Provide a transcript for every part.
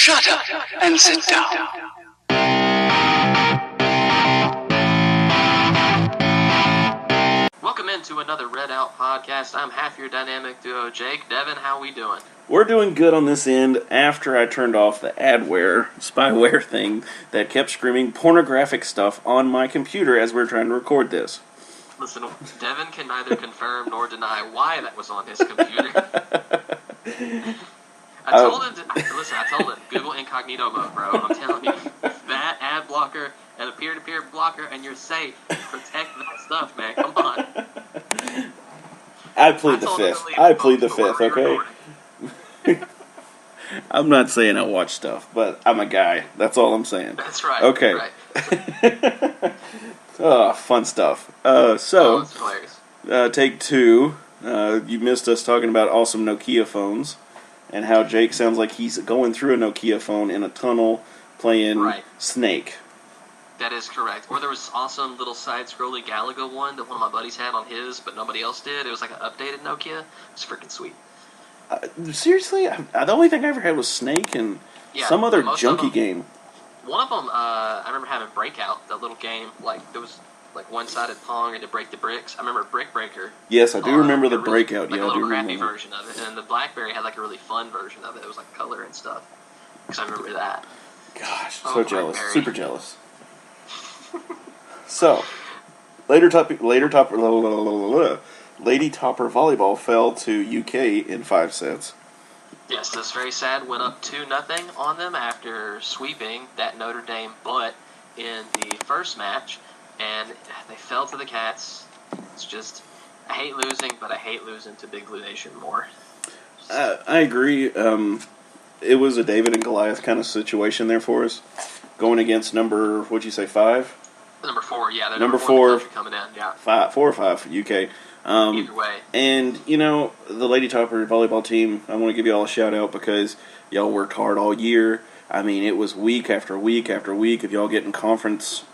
Shut up and sit down. Welcome into another RedOUT podcast. I'm half your dynamic duo, Jake. Devin, how we doing? We're doing good on this end after I turned off the spyware thing that kept screaming pornographic stuff on my computer as we were trying to record this. Listen, Devin can neither confirm nor deny why that was on his computer. I told him, Google incognito mode, bro. I'm telling you, that ad blocker and a peer-to-peer blocker, and you're safe. Protect that stuff, man. Come on. I plead the fifth, okay? I'm not saying I watch stuff, but I'm a guy. That's all I'm saying. That's right. Okay. Right. Oh, fun stuff. That's hilarious. Take two. You missed us talking about awesome Nokia phones and how Jake sounds like he's going through a Nokia phone in a tunnel playing Snake. That is correct. Or there was awesome little side-scrolling Galaga one that one of my buddies had on his, but nobody else did. It was like an updated Nokia. It was freaking sweet. Seriously? The only thing I ever had was Snake and some other junky game. One of them, I remember having Breakout, that little game. Like, there was like one-sided Pong and to break the bricks. I remember Brick Breaker. Yes, I do remember the Breakout. Like yeah, a little I do crappy remember. version of it. And the BlackBerry had like a really fun version of it. It was like color and stuff. Because I remember that. Gosh, so jealous. Super jealous. So, Lady Topper Volleyball fell to UK in 5 sets. Yes, this very sad went up 2-0 on them after sweeping that Notre Dame butt in the first match, and they fell to the Cats. It's just, I hate losing, but I hate losing to Big Blue Nation more. I agree. It was a David and Goliath kind of situation there for us, going against number, what'd you say, 5? Number 4, yeah. They're number 4 coming in, yeah. 4 or 5 for UK. Either way. And, you know, the Lady Topper volleyball team, I want to give you all a shout out because y'all worked hard all year. I mean, it was week after week after week of y'all getting conference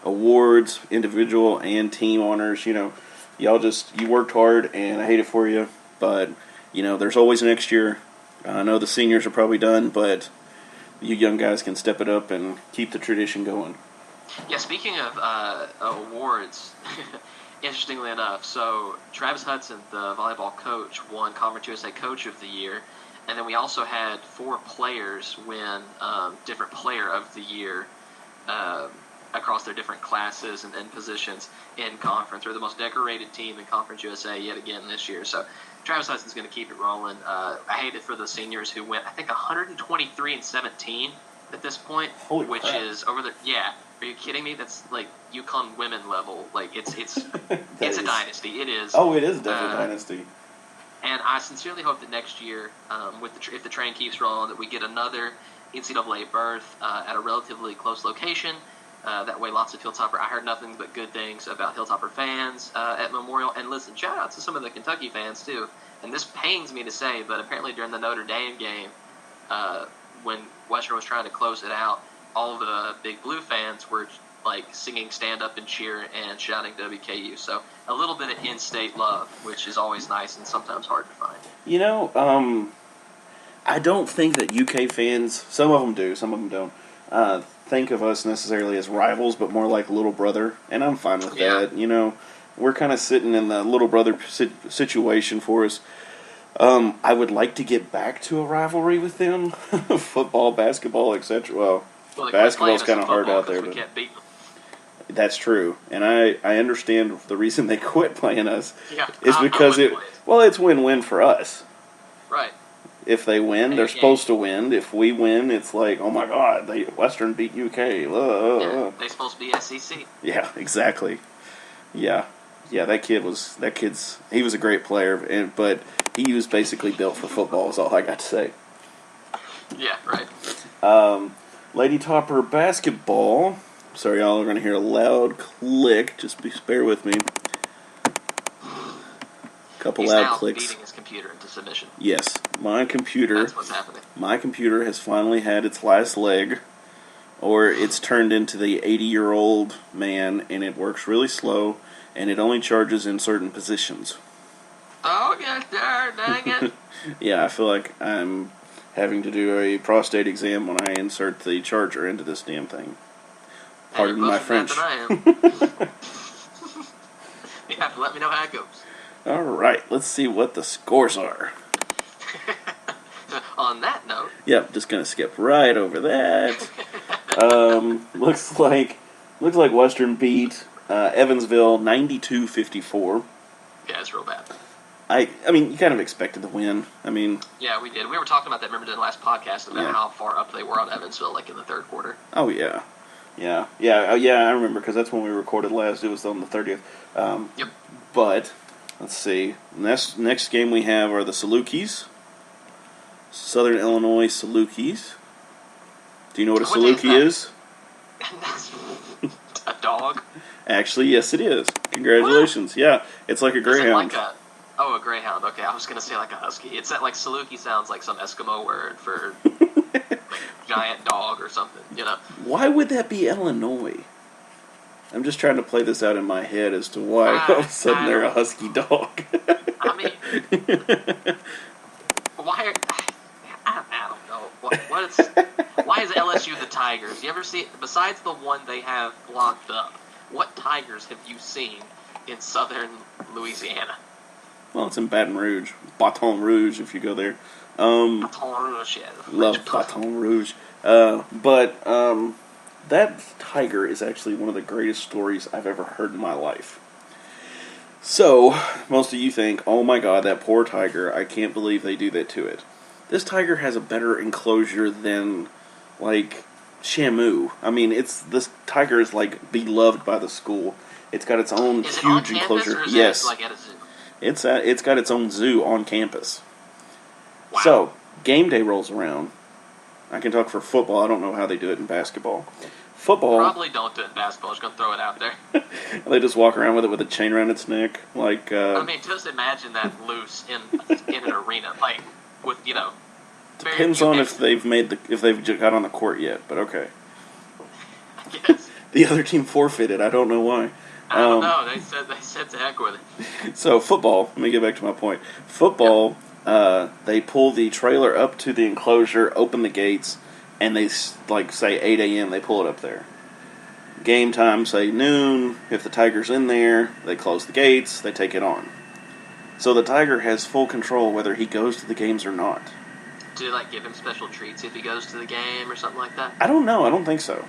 awards, individual and team honors. You know, you worked hard, and I hate it for you. But, you know, there's always next year. I know the seniors are probably done, but you young guys can step it up and keep the tradition going. Yeah, speaking of awards, interestingly enough, so Travis Hudson, the volleyball coach, won Conference USA Coach of the Year, and then we also had 4 players win different Player of the Year across their different classes and positions in conference. We're the most decorated team in Conference USA yet again this year, so Travis Hudson's going to keep it rolling. I hate it for the seniors who went, I think, 123-17 at this point, Holy crap. Is over the, yeah. Are you kidding me? That's like UConn women level. Like it's it's a dynasty. It is. Oh, it is definitely a dynasty. And I sincerely hope that next year, if the train keeps rolling, that we get another NCAA berth at a relatively close location. That way, lots of Hilltopper. I heard nothing but good things about Hilltopper fans at Memorial. And listen, shout out to some of the Kentucky fans too. And this pains me to say, but apparently during the Notre Dame game, when Western was trying to close it out, all the Big Blue fans were like singing "Stand Up and Cheer" and shouting WKU. So a little bit of in-state love, which is always nice and sometimes hard to find. You know, I don't think that UK fans, some of them do, some of them don't, think of us necessarily as rivals, but more like little brother, and I'm fine with that. You know, we're kind of sitting in the little brother situation for us. I would like to get back to a rivalry with them, football, basketball, etc. Well, basketball's kind of hard out there, but that's true. And I understand the reason they quit playing us is because it's win-win for us. Right. If they win, they're supposed to win. If we win, it's like, oh my God, Western beat UK. Yeah, they're supposed to be SEC. Yeah, exactly. Yeah, he was a great player, but he was basically built for football. Is all I got to say. Yeah, right. Lady Topper Basketball. Sorry, y'all are going to hear a loud click. Just bear with me. Couple loud clicks. He's now beating his computer into submission. Yes, my computer. That's what's happening. My computer has finally had its last leg, or it's turned into the 80-year-old man, and it works really slow, and it only charges in certain positions. Oh, yes, sir. Dang it. Yeah, I feel like I'm having to do a prostate exam when I insert the charger into this damn thing. Pardon my French. You have to let me know how it goes. All right, let's see what the scores are. On that note. Yep, just gonna skip right over that. Looks like Western beat Evansville 92-54. Yeah, it's real bad. I mean, you kind of expected the win. I mean, yeah, we did. We were talking about that. Remember in the last podcast about how far up they were on Evansville, like in the third quarter. Oh yeah. I remember because that's when we recorded last. It was on the 30th. Yep. But let's see. Next game we have are the Salukis. Southern Illinois Salukis. Do you know what a Saluki is? A dog? Actually, yes, it is. Congratulations. What? Yeah, it's like a greyhound. A greyhound. Okay, I was going to say like a husky. It's that like Saluki sounds like some Eskimo word for like giant dog or something, you know. Why would that be Illinois? I'm just trying to play this out in my head as to why all of a sudden they're a husky dog. I mean, why? I don't know. Why is LSU the Tigers? You ever see, besides the one they have locked up, what Tigers have you seen in southern Louisiana? Well, it's in Baton Rouge. Baton Rouge, if you go there. Baton Rouge, yeah. Love Baton Rouge. That tiger is actually one of the greatest stories I've ever heard in my life. So, most of you think, oh my god, that poor tiger, I can't believe they do that to it. This tiger has a better enclosure than, like, Shamu. I mean, this tiger is, like, beloved by the school. It's got its own huge enclosure. Yes. Like at a zoo? It's got its own zoo on campus. Wow. So, game day rolls around. I can talk for football. I don't know how they do it in basketball. Football. Probably don't do it in basketball. I'm just going to throw it out there. They just walk around with it with a chain around its neck. Like, I mean, just imagine that loose in an arena. Like, with, you know. Depends on if they've got on the court yet, but okay. Yes. The other team forfeited. I don't know why. I don't know. They said to heck with it. So football. Let me get back to my point. Football. They pull the trailer up to the enclosure, open the gates, and they say 8 a.m. They pull it up there. Game time, say noon. If the tiger's in there, they close the gates. They take it on. So the tiger has full control whether he goes to the games or not. Do they like give him special treats if he goes to the game or something like that? I don't know. I don't think so.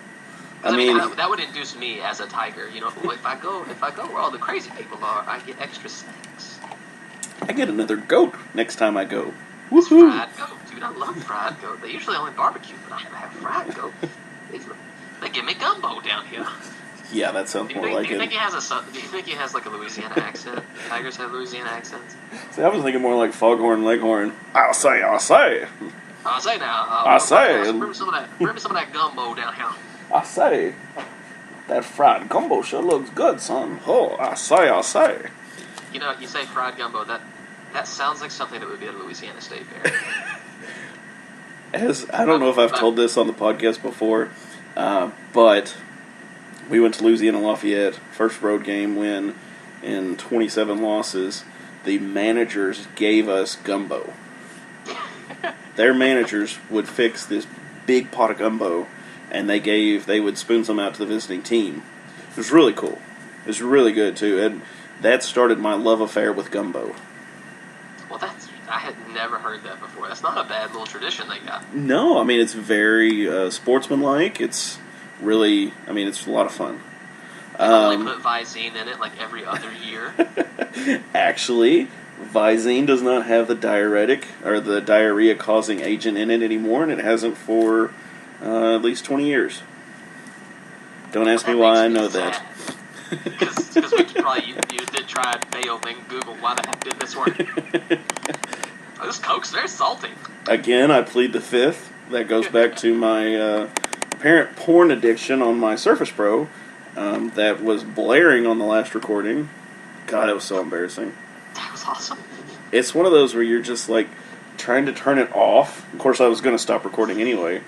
I mean, that would induce me as a tiger. You know, if I go where all the crazy people are, I get extra snacks. I get another goat next time I go. Woohoo! Fried goat, dude. I love fried goat. They usually only barbecue, but I have fried goat. They give me gumbo down here. Yeah, that sounds more like it. Do you think he has like a Louisiana accent? Tigers have Louisiana accents. See, I was thinking more like Foghorn Leghorn. I'll say. I say now. Bring me some of that gumbo down here. I say. That fried gumbo sure looks good, son. Oh, I say. You know, you say fried gumbo. That sounds like something that would be at a Louisiana State Fair. I don't know if I've told this on the podcast before, but we went to Louisiana Lafayette, first road game win in 27 losses. The managers gave us gumbo. Their managers would fix this big pot of gumbo, and they would spoon some out to the visiting team. It was really cool. It was really good too, and that started my love affair with gumbo. Well, I had never heard that before. That's not a bad little tradition they got. No, I mean, it's very sportsmanlike. It's really, it's a lot of fun. They only put Visine in it like every other year. Actually, Visine does not have the diuretic or the diarrhea-causing agent in it anymore, and it hasn't for at least 20 years. Don't ask me why I know that. Because you did try and fail and Google why the heck did this work. This Coke's very salty. Again, I plead the fifth. That goes back to my apparent porn addiction on my Surface Pro that was blaring on the last recording. God, it was so embarrassing. That was awesome. It's one of those where you're just like trying to turn it off. Of course, I was going to stop recording anyway.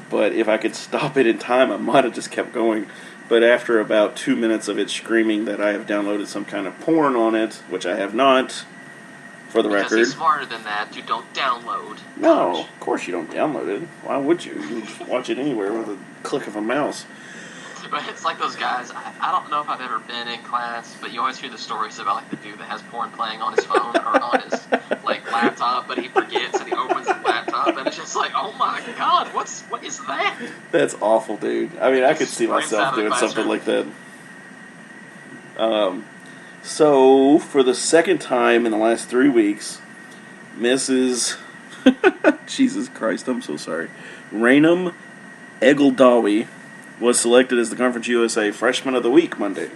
But if I could stop it in time, I might have just kept going. But after about 2 minutes of it screaming that I have downloaded some kind of porn on it, which I have not, For the because record. he's smarter than that. You don't download. No, of course you don't download it. Why would you? You just watch it anywhere with a click of a mouse. But it's like those guys. I don't know if I've ever been in class, but you always hear the stories about like the dude that has porn playing on his phone or on his like laptop, but he forgets and he opens his laptop and it's just like, oh my god, what is that? That's awful, dude. I mean, I could see Sprints myself out of the doing something classroom. like that. So, for the second time in the last 3 weeks, Mrs. Jesus Christ, I'm so sorry. Rainham Egeldawi was selected as the Conference USA Freshman of the Week Monday.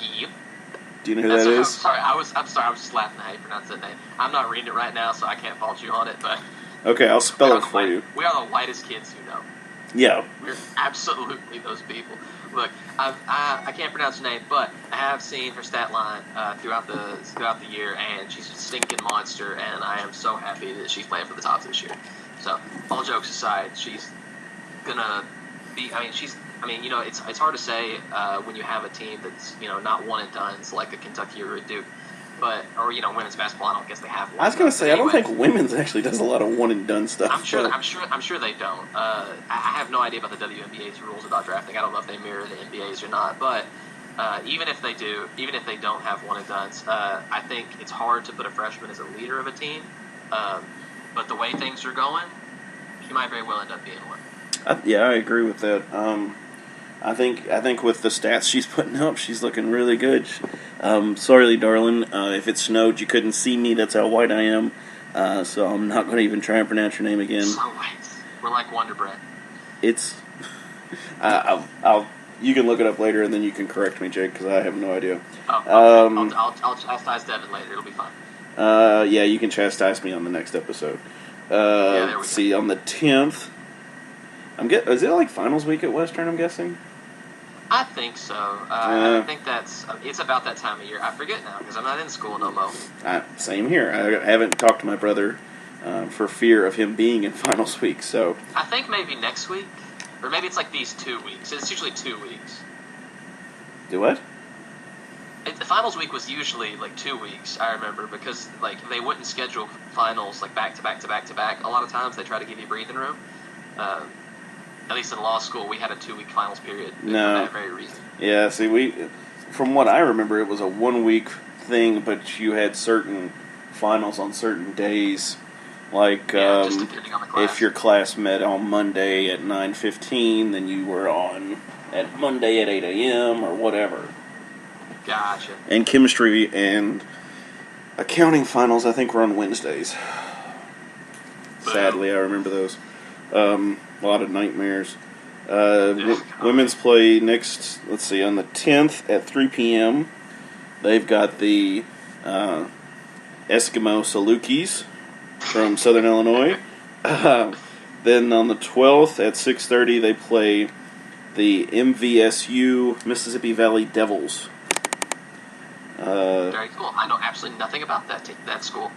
Yep. Do you know who that is? I'm sorry. I was just laughing at how you pronounce that name. I'm not reading it right now, so I can't fault you on it. But Okay, I'll spell it for you. We are the whitest kids you know. Yeah. We're absolutely those people. Look, I can't pronounce her name, but I have seen her stat line throughout the year, and she's a stinking monster. And I am so happy that she's playing for the Tops this year. So, all jokes aside, she's gonna be. I mean, you know, it's hard to say when you have a team that's, you know, not one and done's like a Kentucky or a Duke, or you know, women's basketball. I don't guess they have one. I was gonna say, I don't think women's actually does a lot of one and done stuff. I'm sure they don't. I have no idea about the WNBA's rules about drafting. I don't know if they mirror the NBA's or not. But even if they do, even if they don't have one and dones, I think it's hard to put a freshman as a leader of a team. But the way things are going, he might very well end up being one. I agree with that. I think with the stats she's putting up, she's looking really good. Sorry, darling, if it snowed, you couldn't see me. That's how white I am. So I'm not going to even try and pronounce your name again. So white. We're like Wonder Bread. It's. You can look it up later, and then you can correct me, Jake, because I have no idea. Oh, okay. I'll chastise Devin later. It'll be fine. Yeah, you can chastise me on the next episode. There we go. See, on the 10th, is it like finals week at Western, I'm guessing? I think so. I think it's about that time of year. I forget now because I'm not in school no more. Same here. I haven't talked to my brother for fear of him being in finals week. So I think maybe next week, or maybe it's like these 2 weeks. It's usually 2 weeks. Do what? The finals week was usually like 2 weeks. I remember because like they wouldn't schedule finals like back to back to back to back. A lot of times they try to give you breathing room. At least in law school, we had a 2 week finals period for that very reason. Yeah, see, from what I remember, it was a 1 week thing, but you had certain finals on certain days. Like, just depending on the class. If your class met on Monday at 9:15, then you were on at Monday at 8 a.m. or whatever. Gotcha. And chemistry and accounting finals, I think, were on Wednesdays. Sadly, I remember those. A lot of nightmares. Women's play next, let's see, on the 10th at 3 p.m. They've got the Eskimo Salukis from Southern Illinois. Then on the 12th at 6:30, they play the MVSU Mississippi Valley Devils. Very cool. I know absolutely nothing about that school.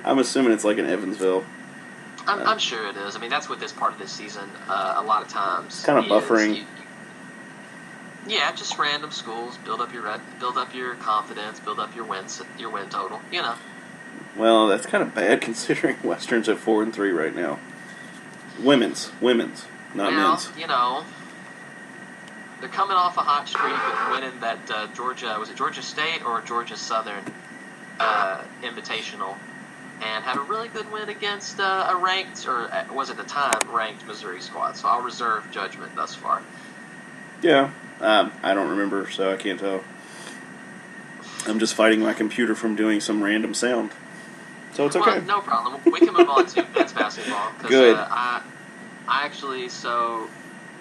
I'm assuming it's like in Evansville. I'm sure it is. I mean, that's what this part of this season, a lot of times, kind of buffering. Yeah, just random schools build up your confidence, build up your win total. You know. Well, that's kind of bad considering Western's at 4-3 right now. Women's, not men's. You know, they're coming off a hot streak of winning that Georgia State or Georgia Southern Invitational. And had a really good win against a ranked, or was at the time ranked Missouri squad. So I'll reserve judgment thus far. Yeah, I don't remember, so I can't tell. I'm just fighting my computer from doing some random sound, so it's okay. Well, no problem. We can move on to men's basketball. Good. I actually, so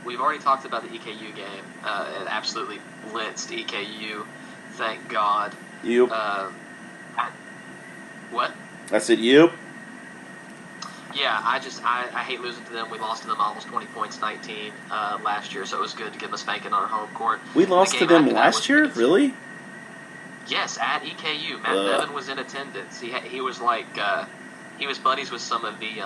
we've already talked about the EKU game. It absolutely blitzed EKU. Thank God. Yep. What? I said, yep. Yeah, I hate losing to them. We lost to them almost 20 points, 19 last year, so it was good to give them a spanking on our home court. We lost to them last year? Really? Yes, at EKU. Matt Devin was in attendance. He was like he was buddies with some of the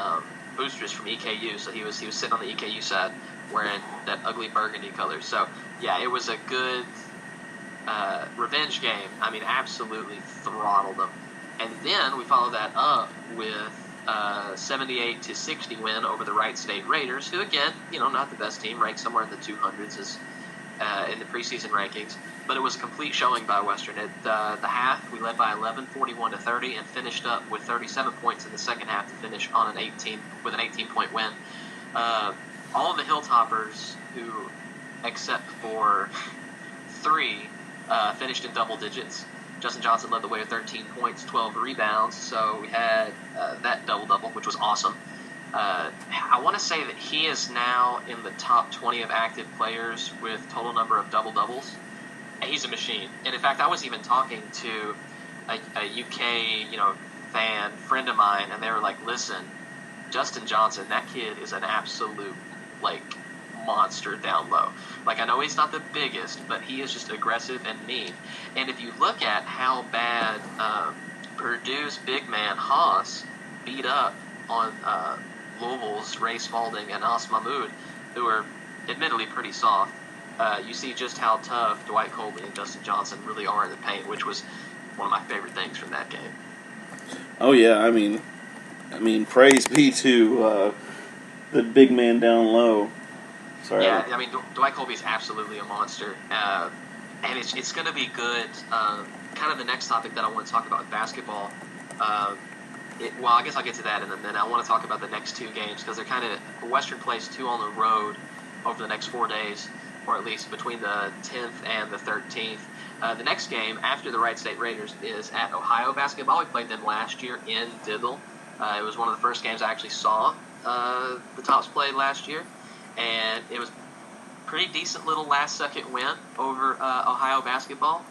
boosters from EKU, so he was sitting on the EKU side wearing that ugly burgundy color. So yeah, it was a good revenge game. I mean, absolutely throttled them. And then we followed that up with 78-60 win over the Wright State Raiders, who again, not the best team, ranked somewhere in the 200s in the preseason rankings. But it was a complete showing by Western. At the half, we led by 11, 41-30, and finished up with 37 points in the second half to finish on an 18-point win. All of the Hilltoppers, who, except for 3, finished in double digits. Justin Johnson led the way with 13 points, 12 rebounds, so we had that double-double, which was awesome. I want to say that he is now in the top 20 of active players with total number of double-doubles. He's a machine. And, in fact, I was even talking to a UK, fan friend of mine, and they were like, listen, Justin Johnson, that kid is an absolute, monster down low. I know he's not the biggest, but he is just aggressive and mean. And if you look at how bad Purdue's big man Haas beat up on Louisville's Ray Spalding and As Mahmoud, who are admittedly pretty soft, you see just how tough Dwight Colby and Justin Johnson really are in the paint, which was one of my favorite things from that game. Oh yeah, I mean, praise be to the big man down low. Sorry. Yeah, I mean, Dwight Colby's absolutely a monster, and it's going to be good. Kind of the next topic that I want to talk about with basketball. I guess I'll get to that in a minute. I want to talk about the next 2 games because they're kind of Western plays 2 on the road over the next 4 days, or at least between the 10th and the 13th. The next game after the Wright State Raiders is at Ohio Basketball. We played them last year in Dibble. It was one of the first games I actually saw the Tops play last year. And it was a pretty decent little last-second win over Ohio Basketball.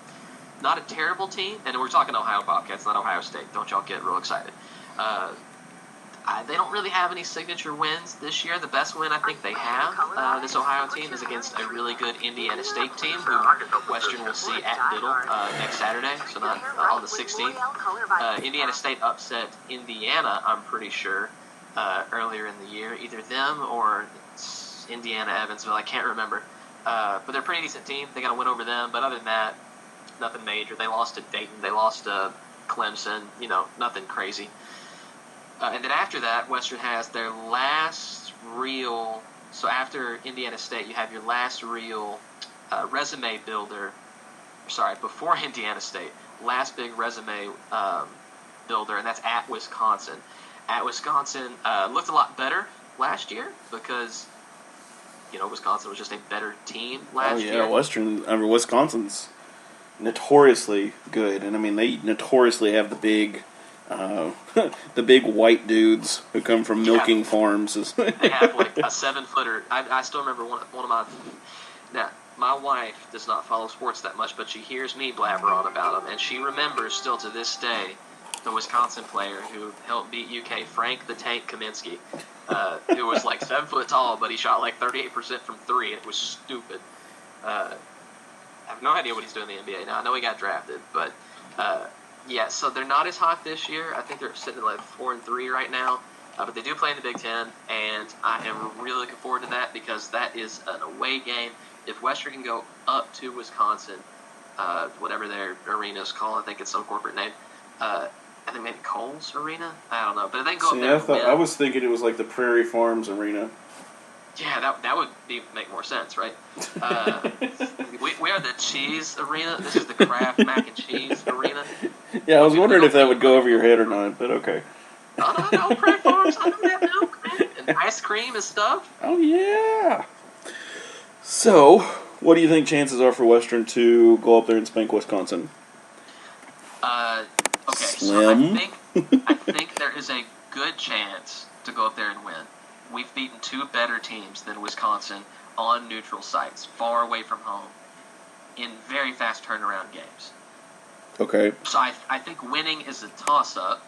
Not a terrible team, and we're talking Ohio Bobcats, not Ohio State. Don't y'all get real excited. They don't really have any signature wins this year. The best win I think they have, this Ohio team, is against a really good Indiana State team, who Western will see at Biddle next Saturday, so not on the 16th. Indiana State upset Indiana, I'm pretty sure, earlier in the year. Either them or Indiana Evansville, I can't remember. But they're a pretty decent team. They got to win over them, but other than that, nothing major. They lost to Dayton. They lost to Clemson. Nothing crazy. And then after that, Western has their last real... So after Indiana State, you have your last real resume builder. Sorry, before Indiana State, last big resume builder, and that's at Wisconsin. At Wisconsin, looked a lot better last year because... Wisconsin was just a better team last year. Wisconsin's notoriously good, and I mean they notoriously have the big white dudes who come from milking farms. They have a 7-footer. I still remember one of my. Now my wife does not follow sports that much, but she hears me blabber on about them, and she remembers still to this day the Wisconsin player who helped beat UK, Frank the Tank Kaminsky. Who was 7 foot tall, but he shot 38% from 3, and it was stupid. I have no idea what he's doing in the NBA now. I know he got drafted, but so they're not as hot this year. I think they're sitting at 4-3 right now, but they do play in the Big Ten, and I am really looking forward to that because that is an away game. If Western can go up to Wisconsin, whatever their arena is called, I think it's some corporate name. I think maybe Coles Arena? I don't know. But if they go up there I was thinking it was the Prairie Farms Arena. Yeah, that would make more sense, right? We are the cheese arena. This is the Kraft mac and cheese arena. Yeah, I was wondering if that would go over your head or not, but okay. No, Prairie Farms. I know they have milk, man. And ice cream and stuff. Oh, yeah. So, what do you think chances are for Western to go up there and spank Wisconsin? Okay, Slim. so I think there is a good chance to go up there and win. We've beaten 2 better teams than Wisconsin on neutral sites, far away from home, in very fast turnaround games. Okay. So I think winning is a toss-up.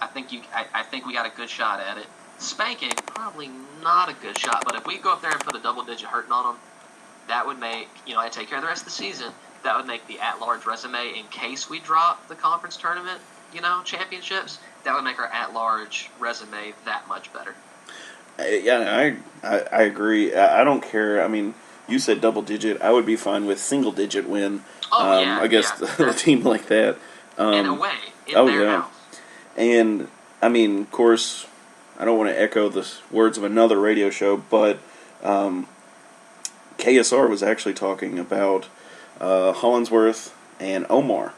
I think we got a good shot at it. Spanking, probably not a good shot, but if we go up there and put a double-digit hurting on them, that would make, I take care of the rest of the season. That would make the at-large resume, in case we drop the conference tournament, championships, that would make our at-large resume that much better. Yeah, I agree. I don't care. I mean, You said double digit. I would be fine with single digit win. Oh, yeah. Against a team like that. And away in their house. And, I mean, of course, I don't want to echo the words of another radio show, but KSR was actually talking about Hollinsworth and Omar.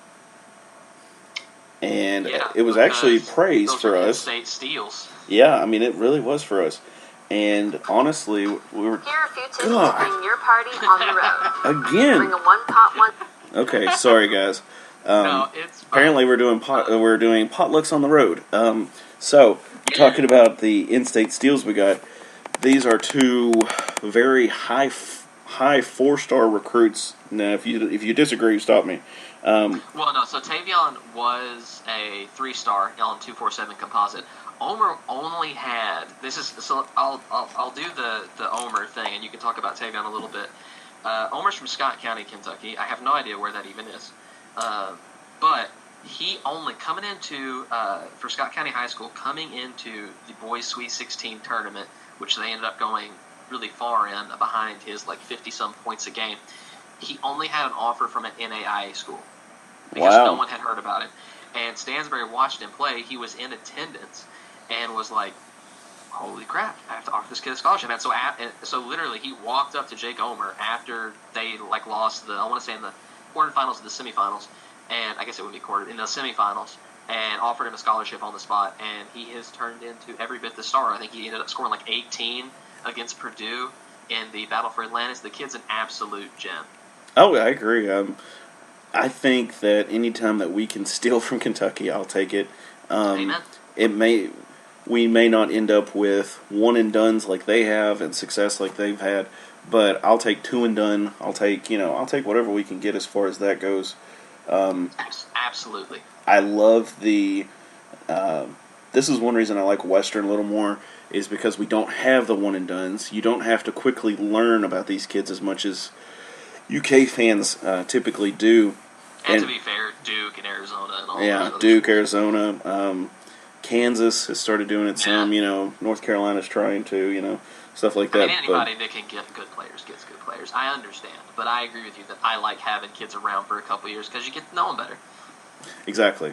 And it was actually praise for us. State steals. Yeah, I mean, it really was for us. And honestly, we were... Here are a few tips to bring your party on the road. Again. Bring a one-pot one... Okay, sorry, guys. No, it's fine. Apparently we're doing potlucks on the road. So, talking about the in-state steals we got, these are two very high 4-star recruits. Now, if you disagree, stop me. Well, no. So Tavion was a 3-star on 247 composite. Omer only had I'll do the Omer thing, and you can talk about Tavion a little bit. Omer's from Scott County, Kentucky. I have no idea where that even is, but he only coming into for Scott County High School, coming into the boys Sweet 16 tournament, which they ended up going really far in, behind his 50-some points a game. He only had an offer from an NAIA school because no one had heard about it. And Stansbury watched him play. He was in attendance and was like, holy crap, I have to offer this kid a scholarship. And so literally he walked up to Jake Omer after they lost I want to say in the quarterfinals or the semifinals, and I guess it would be in the semifinals, and offered him a scholarship on the spot. And he has turned into every bit the star. I think he ended up scoring 18 against Purdue in the Battle for Atlantis. The kid's an absolute gem. Oh, I agree. I think that anytime that we can steal from Kentucky, I'll take it. Amen. We may not end up with one and dones like they have and success like they've had, but I'll take 2 and done. I'll take whatever we can get as far as that goes. Absolutely. I love the. This is one reason I like Western a little more, is because we don't have the one and dones. You don't have to quickly learn about these kids as much as UK fans typically do. And to be fair, Duke and Arizona and all that. Yeah, Duke, Arizona, Kansas has started doing it some. North Carolina's trying to. Stuff like that. I mean, anybody that can get good players gets good players. I understand, but I agree with you that I like having kids around for a couple years because you get to know them better. Exactly,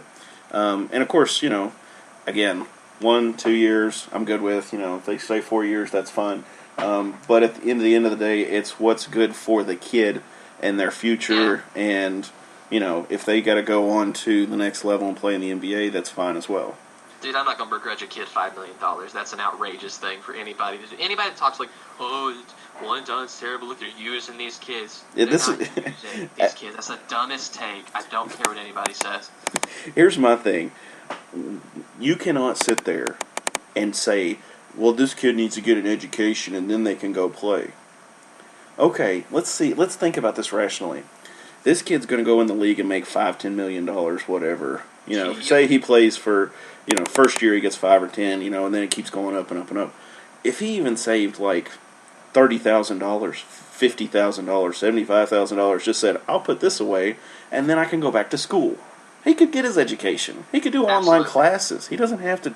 and of course, again, 1-2 years I'm good with. If they say 4 years, that's fine. But at the end of the day, it's what's good for the kid and their future. Yeah. And, if they got to go on to the next level and play in the NBA, that's fine as well. Dude, I'm not going to begrudge a kid $5 million. That's an outrageous thing for anybody to do. Anybody that talks one and done, it's terrible. Look, they're using these kids. Yeah, using these kids. That's the dumbest take. I don't care what anybody says. Here's my thing. You cannot sit there and say, well, this kid needs to get an education and then they can go play. Okay, let's think about this rationally. This kid's going to go in the league and make $5-10 million, whatever. Say he plays for, first year he gets 5 or 10, and then it keeps going up and up and up. If he even saved $30,000, $50,000, $75,000, just said, I'll put this away and then I can go back to school. He could get his education. He could do online classes. He doesn't have to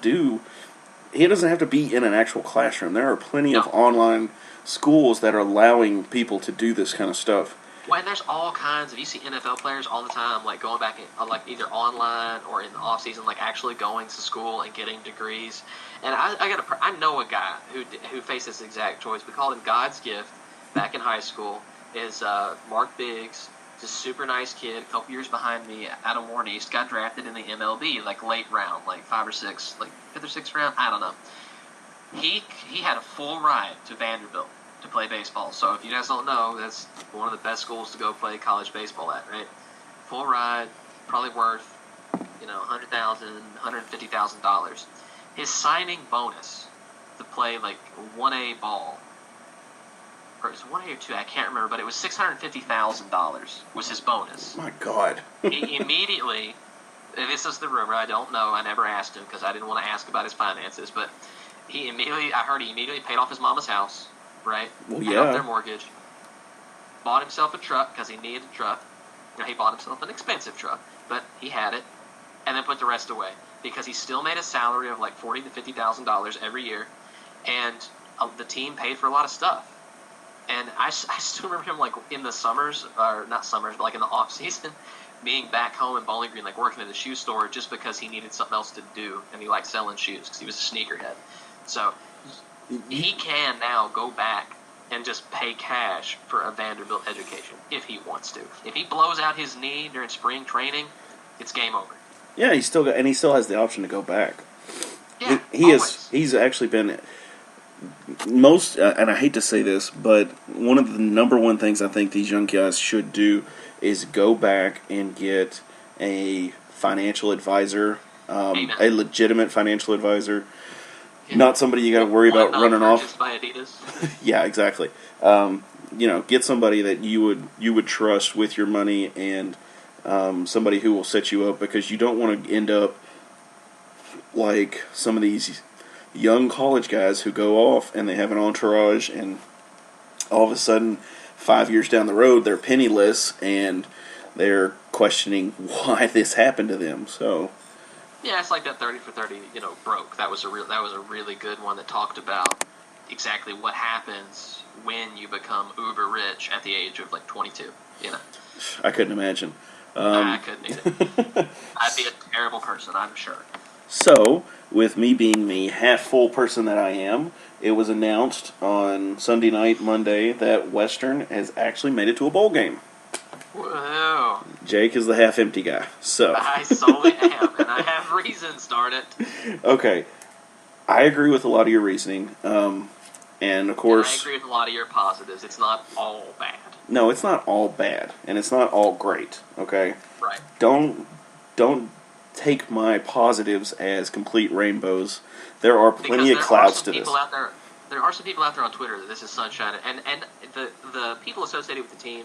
be in an actual classroom. There are plenty of online schools that are allowing people to do this kind of stuff. Well, and there's all kinds of, you see NFL players all the time, going back either online or in the off season, actually going to school and getting degrees. And I know a guy who faced this exact choice. We called him God's gift back in high school. Is Mark Biggs, just super nice kid, a couple years behind me out of Warren East, got drafted in the MLB, late round, 5 or 6, 5th or 6th round, I don't know. He had a full ride to Vanderbilt to play baseball. So if you guys don't know, that's one of the best schools to go play college baseball at, right? Full ride, probably worth, $100,000, $150,000. His signing bonus to play 1A ball, or it was 1A or 2, I can't remember, but it was $650,000 was his bonus. My God. He immediately, this is the rumor, I don't know, I never asked him because I didn't want to ask about his finances, but I heard he immediately paid off his mama's house, right? Well, paid off their mortgage, bought himself a truck because he needed a truck. He bought himself an expensive truck, but he had it, and then put the rest away because he still made a salary of $40,000 to $50,000 every year, and the team paid for a lot of stuff. And I still remember him, like, in the summers, or not summers, but, like, in the off-season, being back home in Bowling Green, like, working at a shoe store just because he needed something else to do, and he liked selling shoes because he was a sneakerhead. So he can now go back and just pay cash for a Vanderbilt education if he wants to. If he blows out his knee during spring training, it's game over. Yeah, he still has the option to go back. Yeah, He's actually been most, and I hate to say this, but one of the number one things I think these young guys should do is go back and get a financial advisor, a legitimate financial advisor, not somebody you got to worry about running off. By Adidas. Yeah, exactly. Get somebody that you would trust with your money, and somebody who will set you up, because you don't want to end up like some of these young college guys who go off and they have an entourage, and all of a sudden 5 years down the road they're penniless and they're questioning why this happened to them. So yeah, it's like that 30 for 30, broke. That was a really good one that talked about exactly what happens when you become uber rich at the age of like 22. I couldn't imagine. I couldn't either. I'd be a terrible person, I'm sure. So, with me being the half-full person that I am, it was announced on Sunday night, Monday, that Western has actually made it to a bowl game. Whoa. Jake is the half-empty guy. So I solely am, and I have reasons, darn it. Okay. I agree with a lot of your reasoning. And, of course... I agree with a lot of your positives. It's not all bad. No, it's not all bad. And it's not all great. Okay? Right. Don't take my positives as complete rainbows. There are plenty of clouds to this. There are some people out there on Twitter that this is sunshine, and the people associated with the team,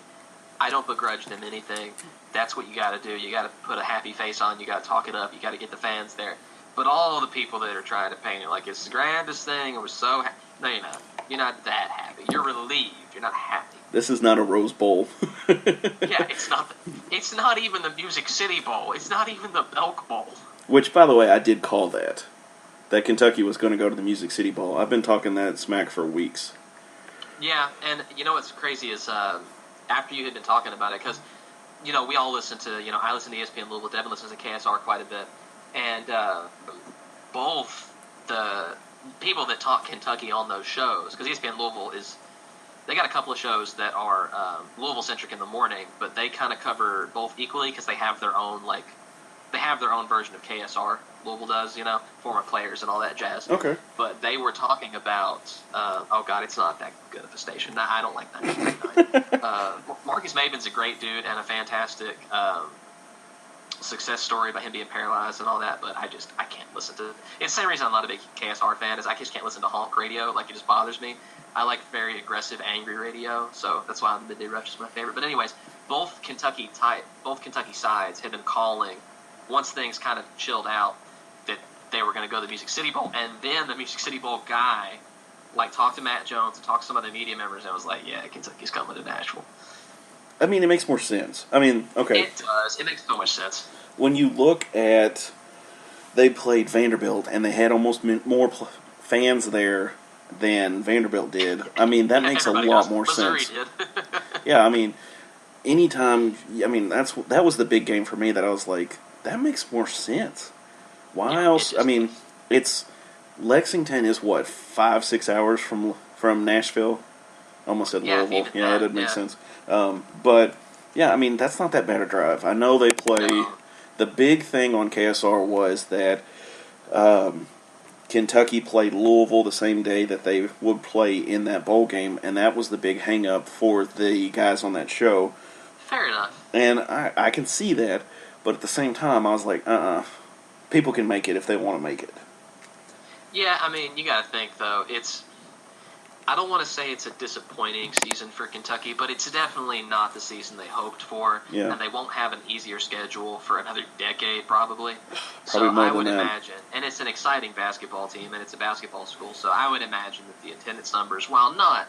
I don't begrudge them anything. That's what you got to do. You got to put a happy face on. You got to talk it up. You got to get the fans there. But all the people that are trying to paint it like it's the grandest thing, and we're so happy. No, you're not. You're not that happy. You're relieved. You're not happy. This is not a Rose Bowl. Yeah, it's not. It's not even the Music City Bowl. It's not even the Belk Bowl. Which, by the way, I did call that Kentucky was going to go to the Music City Bowl. I've been talking that smack for weeks. Yeah, and what's crazy is after you had been talking about it, because we all listen to I listen to ESPN Louisville. Devin listens to KSR quite a bit, and both the people that talk Kentucky on those shows, because ESPN Louisville they got a couple of shows that are Louisville centric in the morning, but they kind of cover both equally because they have their own version of KSR. Louisville does, former players and all that jazz. Okay. But they were talking about, it's not that good of a station. I don't like that. Marcus Maven's a great dude and a fantastic success story about him being paralyzed and all that, but I can't listen to it. It's the same reason I'm not a big KSR fan, is I just can't listen to honk radio. Like, it just bothers me. I like very aggressive, angry radio, so that's why the Midday Rush is my favorite. But anyways, both Kentucky sides had been calling, once things kind of chilled out, that they were going to go to the Music City Bowl. And then the Music City Bowl guy, talked to Matt Jones and talked to some other media members and was like, yeah, Kentucky's coming to Nashville. I mean, it makes more sense. I mean, okay. It does. It makes so much sense. When you look at, they played Vanderbilt and they had almost more fans there than Vanderbilt did. I mean, that makes a lot more sense. Missouri did. Yeah, I mean, anytime, that was the big game for me that I was like, that makes more sense. Why else? I mean, Lexington is what, 5-6 hours from Nashville? Almost said Louisville. Yeah, that makes sense. But yeah, I mean, that's not that bad a drive. I know they play. No. The big thing on KSR was that Kentucky played Louisville the same day that they would play in that bowl game, and that was the big hang-up for the guys on that show. Fair enough. And I can see that, but at the same time, I was like, people can make it if they want to make it. Yeah, I mean, you got to think, though, I don't want to say it's a disappointing season for Kentucky, but it's definitely not the season they hoped for. Yeah. And they won't have an easier schedule for another decade, probably. Probably so more I than would that. imagine, and it's an exciting basketball team, and it's a basketball school, so I would imagine that the attendance numbers, while not,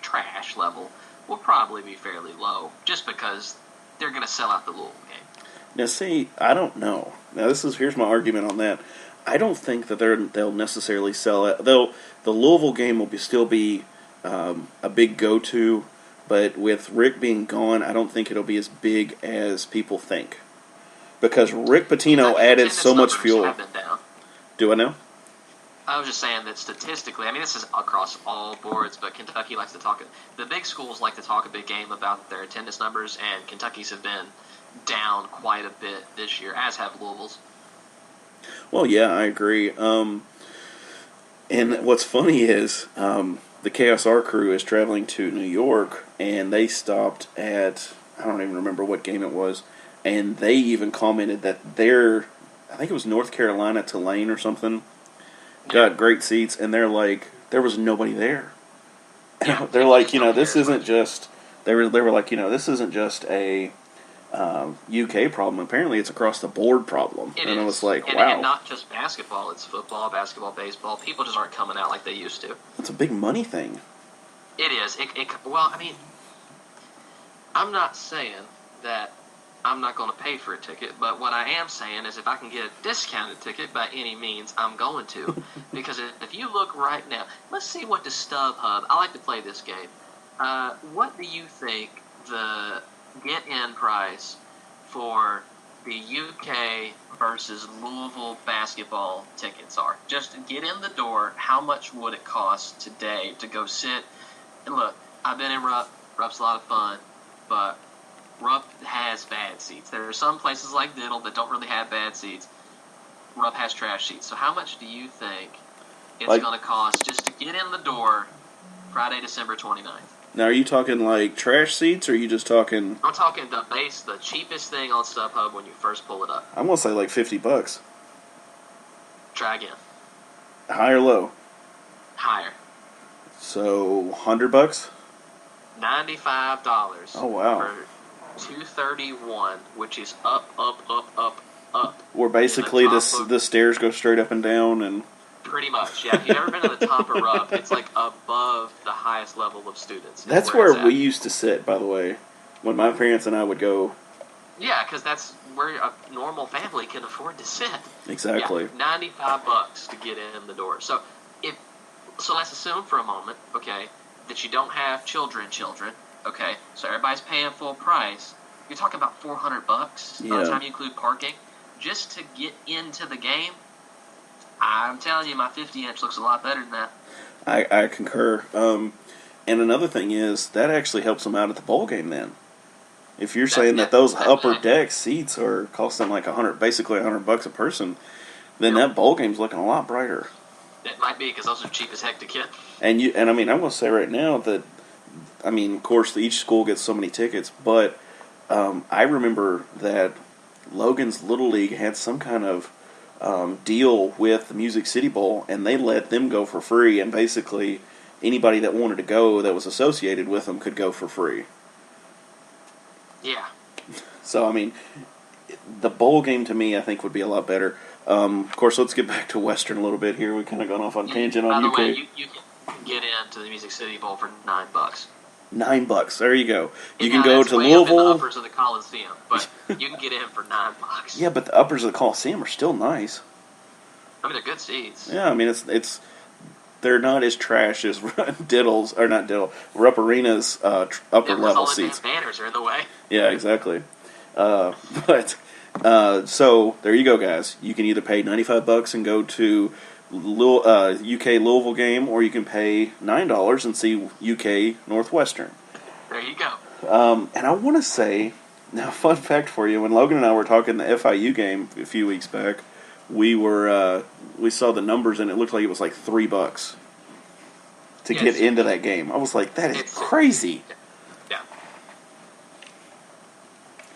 trash level, will probably be fairly low, just because they're going to sell out the Louisville game. Now, see, I don't know. Now, here's my argument on that. I don't think that they'll necessarily sell it. The Louisville game will still be a big go-to, but with Rick being gone, I don't think it'll be as big as people think. Because Rick Pitino added so much fuel. Have been down. Do I know? I was just saying that statistically, I mean, this is across all boards, but Kentucky likes to talk. The big schools like to talk a big game about their attendance numbers, and Kentucky's have been down quite a bit this year, as have Louisville's. Well, yeah, I agree. And what's funny is the KSR crew is traveling to New York, and they stopped at, I don't even remember what game it was, and they even commented that I think it was North Carolina, Tulane or something, got great seats, and they're like, there was nobody there. Yeah, they're like, this isn't just, they were like, this isn't just a UK problem. Apparently, it's across the board problem. I was like, wow. And not just basketball, it's football, basketball, baseball. People just aren't coming out like they used to. It's a big money thing. It is. Well, I mean, I'm not saying that I'm not going to pay for a ticket, but what I am saying is if I can get a discounted ticket by any means, I'm going to. Because if you look right now, let's see what the StubHub, I like to play this game. What do you think the get-in price for the UK versus Louisville basketball tickets are? Just to get in the door, how much would it cost today to go sit? And look, I've been in Rupp. Rupp's a lot of fun, but Rupp has bad seats. There are some places like Diddle that don't really have bad seats. Rupp has trash seats. So how much do you think it's going to cost just to get in the door Friday, December 29th? Now, are you talking like trash seats, or are you just talking... I'm talking the cheapest thing on StubHub when you first pull it up. I'm going to say like $50. Try again. High or low? Higher. So, $100? $95. Oh, wow. For $231, which is up. Where basically the stairs go straight up and down and... Pretty much, yeah. If you've ever been to the top of Rupp, it's like above the highest level of students. That's where we used to sit, by the way, when my parents and I would go. Yeah, because that's where a normal family can afford to sit. Exactly. Yeah, $95 to get in the door. So let's assume for a moment, okay, that you don't have children, okay, so everybody's paying full price. You're talking about $400 by the time you include parking, just to get into the game. I'm telling you, my 50-inch looks a lot better than that. I concur. And another thing is, that actually helps them out at the bowl game then. If you're saying that those upper deck seats are costing like basically $100 a person, then that bowl game's looking a lot brighter. It might be, because those are cheap as heck to get. And I mean, I'm going to say right now that, I mean, of course, each school gets so many tickets, but I remember that Logan's Little League had some kind of deal with the Music City Bowl, and they let them go for free, and basically anybody that wanted to go that was associated with them could go for free. Yeah. So, I mean, the bowl game to me, I think, would be a lot better. Of course, let's get back to Western a little bit here. We've kind of gone off on tangent on UK. By the way, you can get into the Music City Bowl for $9. $9. There you go. You can now, go that's to way up in Louisville. the uppers of the Coliseum, but you can get in for $9. Yeah, but the uppers of the Coliseum are still nice. I mean, they're good seats. Yeah, I mean, it's they're not as trash as Diddle's, or not Diddle, Rupp Arena's upper level seats. Banners are in the way. Yeah, exactly. But so there you go, guys. You can either pay $95 and go to UK Louisville game, or you can pay $9 and see UK Northwestern. There you go. And I want to say, now, fun fact for you: when Logan and I were talking the FIU game a few weeks back, we saw the numbers, and it looked like it was like $3 to get into that game. I was like, that is crazy. Yeah.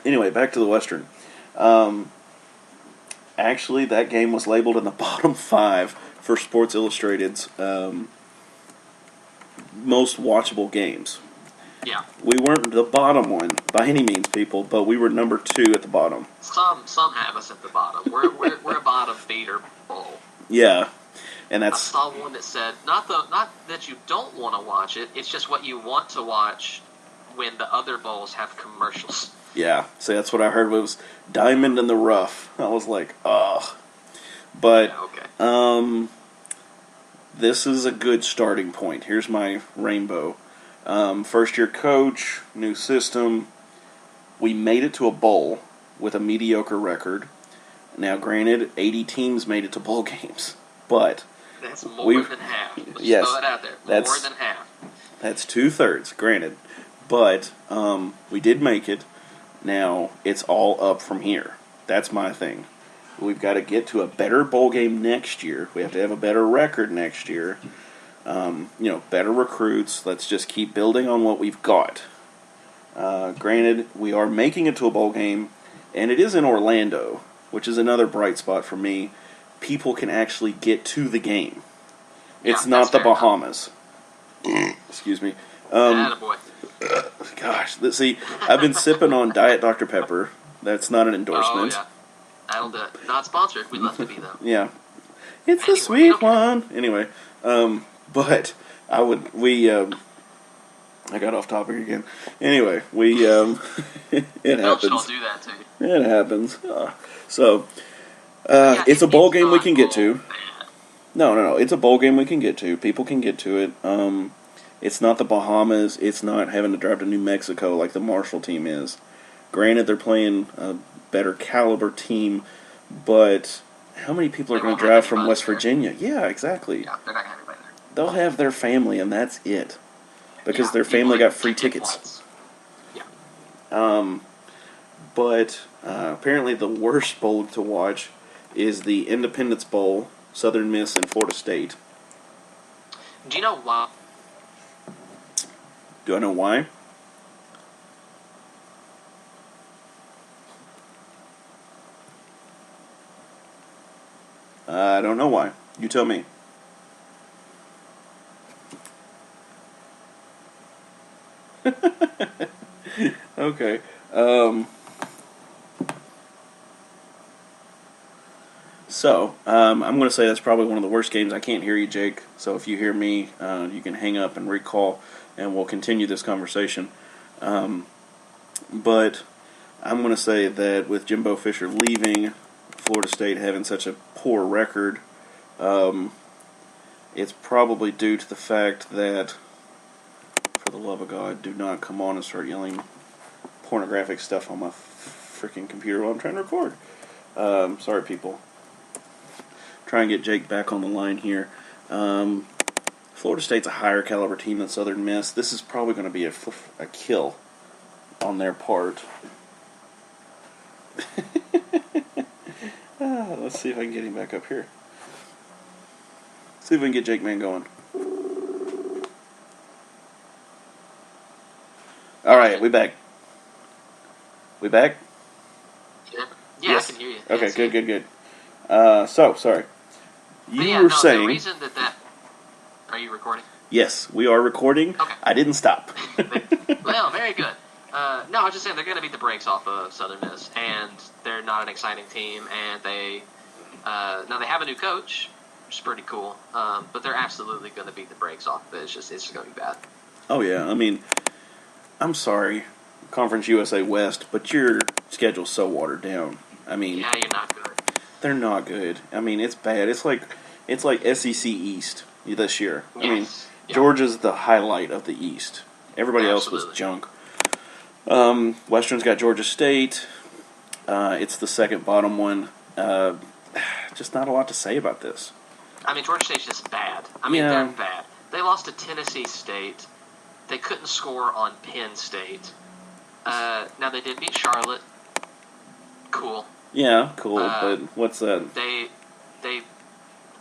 Anyway, back to the Western. Actually, that game was labeled in the bottom 5 for Sports Illustrated's most watchable games. Yeah. We weren't the bottom one by any means, people, but we were number 2 at the bottom. Some have us at the bottom. We're a bottom feeder bowl. Yeah, and that's. I saw one that said not that you don't want to watch it. It's just what you want to watch when the other bowls have commercials. Yeah, so that's what I heard was Diamond in the Rough. I was like, ugh. But yeah, okay. this is a good starting point. Here's my rainbow. First-year coach, new system. We made it to a bowl with a mediocre record. Now, granted, 80 teams made it to bowl games, but that's more than half. Let's yes, throw that out there. More than half. That's 2/3, granted, but we did make it. Now it's all up from here. That's my thing. We've got to get to a better bowl game next year. We have to have a better record next year. Better recruits. Let's just keep building on what we've got. Granted, we are making it to a bowl game, and it is in Orlando, which is another bright spot for me. People can actually get to the game. It's not the Bahamas. Excuse me. Attaboy. Gosh, see, I've been sipping on Diet Dr. Pepper. That's not an endorsement. Oh, yeah. That'll do it. Not sponsored. We'd love to be, though. Yeah. It's the sweet one. Anyway, but I got off topic again. Anyway, it happens. Don't do that to you. It happens. It's a bowl game we can get to. No. It's a bowl game we can get to. People can get to it. It's not the Bahamas. It's not having to drive to New Mexico like the Marshall team is. Granted, they're playing a better caliber team, but how many people are going to drive from West Virginia? Yeah, exactly. Yeah, they're not going to have anybody there. They'll have their family, and that's it. Because their family got free tickets. Yeah. But apparently the worst bowl to watch is the Independence Bowl, Southern Miss and Florida State. Do you know why? Do I know why? I don't know why. You tell me. Okay. I'm going to say that's probably one of the worst games. I can't hear you, Jake. So if you hear me, you can hang up and recall, and we'll continue this conversation. But I'm going to say that with Jimbo Fisher leaving, Florida State having such a poor record, it's probably due to the fact that, for the love of God, do not come on and start yelling pornographic stuff on my freaking computer while I'm trying to record. Sorry, people. Try and get Jake back on the line here. Florida State's a higher caliber team than Southern Miss. This is probably going to be a kill on their part. Let's see if I can get him back up here. See if we can get Jake Man going. All right, we back. We back? Yeah, yes. I can hear you. Okay, yes, good. Sorry. You were the saying... reason that... Are you recording? Yes, we are recording. Okay. I didn't stop. Well, very good. No, I was just saying they're going to beat the brakes off of Southern Miss, and they're not an exciting team, and they have a new coach, which is pretty cool, but they're absolutely going to beat the brakes off of it. It's just going to be bad. Oh, yeah. I mean, I'm sorry, Conference USA West, but your schedule's so watered down. I mean... Yeah, you're not good. They're not good. I mean, it's bad. It's like SEC East this year. Yes. I mean, Georgia's the highlight of the East. Everybody else was junk. Western's got Georgia State. It's the second bottom one. Just not a lot to say about this. I mean, Georgia State's just bad. I mean, they're bad. They lost to Tennessee State. They couldn't score on Penn State. Now, they did beat Charlotte. Cool. Yeah, cool, but what's that? They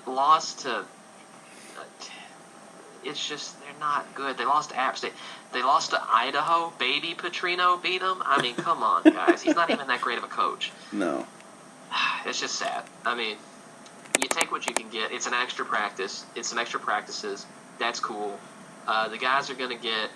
lost to... It's just, they're not good. They lost to App State. They lost to Idaho. Baby Petrino beat them. I mean, come on, guys. He's not even that great of a coach. No. It's just sad. I mean, you take what you can get. It's an extra practice. It's some extra practices. That's cool. The guys are going to get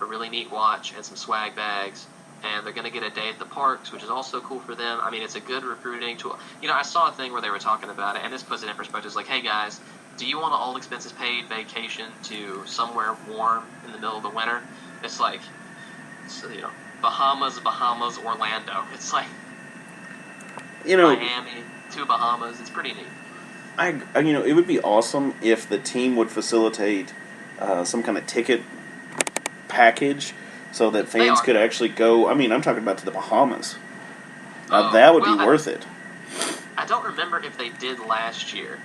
a really neat watch and some swag bags, and they're going to get a day at the parks, which is also cool for them. I mean, it's a good recruiting tool. You know, I saw a thing where they were talking about it, and this puts it in perspective. It's like, hey, guys, do you want an all-expenses-paid vacation to somewhere warm in the middle of the winter? It's like, Bahamas, Orlando. It's like, Miami to Bahamas. It's pretty neat. it would be awesome if the team would facilitate some kind of ticket package so that fans could actually go. I mean, I'm talking about to the Bahamas. That would be worth it. I don't remember if they did last year.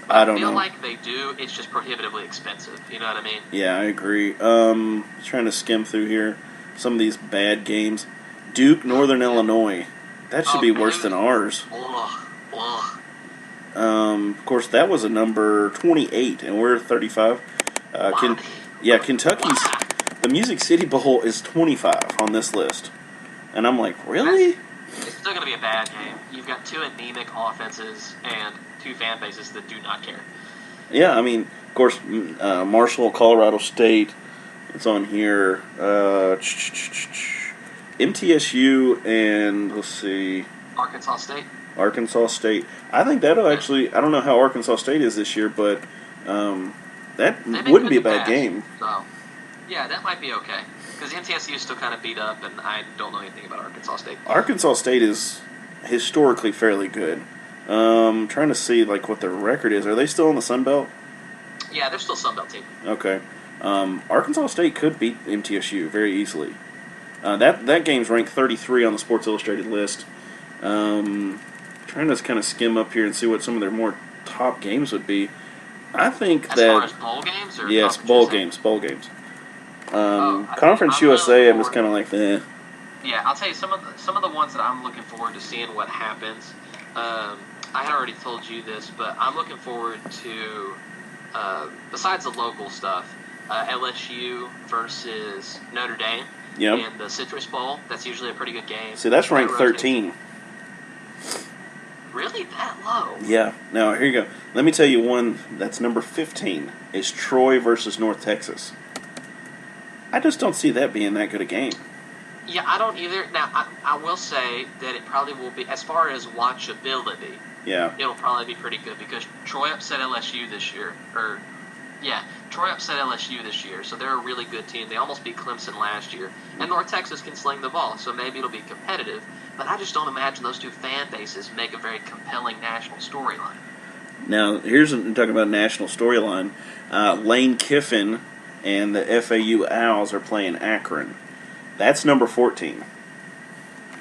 I don't know. I feel like they do. It's just prohibitively expensive. You know what I mean? Yeah, I agree. Trying to skim through here. Some of these bad games. Duke, Northern Illinois. That should be worse than ours. Ugh. Of course, that was a number 28, and we're 35. Kentucky's... The Music City Bowl is 25 on this list. And I'm like, really? It's still going to be a bad game. You've got two anemic offenses and two fan bases that do not care. Yeah, I mean, of course, Marshall, Colorado State, it's on here. MTSU and, let's see. Arkansas State. I think that'll actually, I don't know how Arkansas State is this year, but that wouldn't be a bad game. So, yeah, that might be okay. Because MTSU is still kind of beat up, and I don't know anything about Arkansas State. Arkansas State is historically fairly good. Trying to see what their record is. Are they still in the Sun Belt? Yeah, they're still Sun Belt team. Okay. Arkansas State could beat MTSU very easily. That game's ranked 33 on the Sports Illustrated list. Trying to kind of skim up here and see what some of their more top games would be. I think as far as bowl games? Or yes, bowl games. Conference USA, I'm just kind of like, eh. Yeah, I'll tell you some of the ones that I'm looking forward to seeing what happens. I had already told you this, but I'm looking forward to, besides the local stuff, LSU versus Notre Dame in the Citrus Bowl. That's usually a pretty good game. See, that's ranked 13. Really? That low? Yeah. Now, here you go. Let me tell you one that's number 15 is Troy versus North Texas. I just don't see that being that good a game. Yeah, I don't either. Now, I will say that it probably will be, as far as watchability, it'll probably be pretty good because Troy upset LSU this year. Troy upset LSU this year, so they're a really good team. They almost beat Clemson last year. And North Texas can sling the ball, so maybe it'll be competitive. But I just don't imagine those two fan bases make a very compelling national storyline. Now, here's talking about national storyline. Lane Kiffin and the FAU Owls are playing Akron. That's number 14.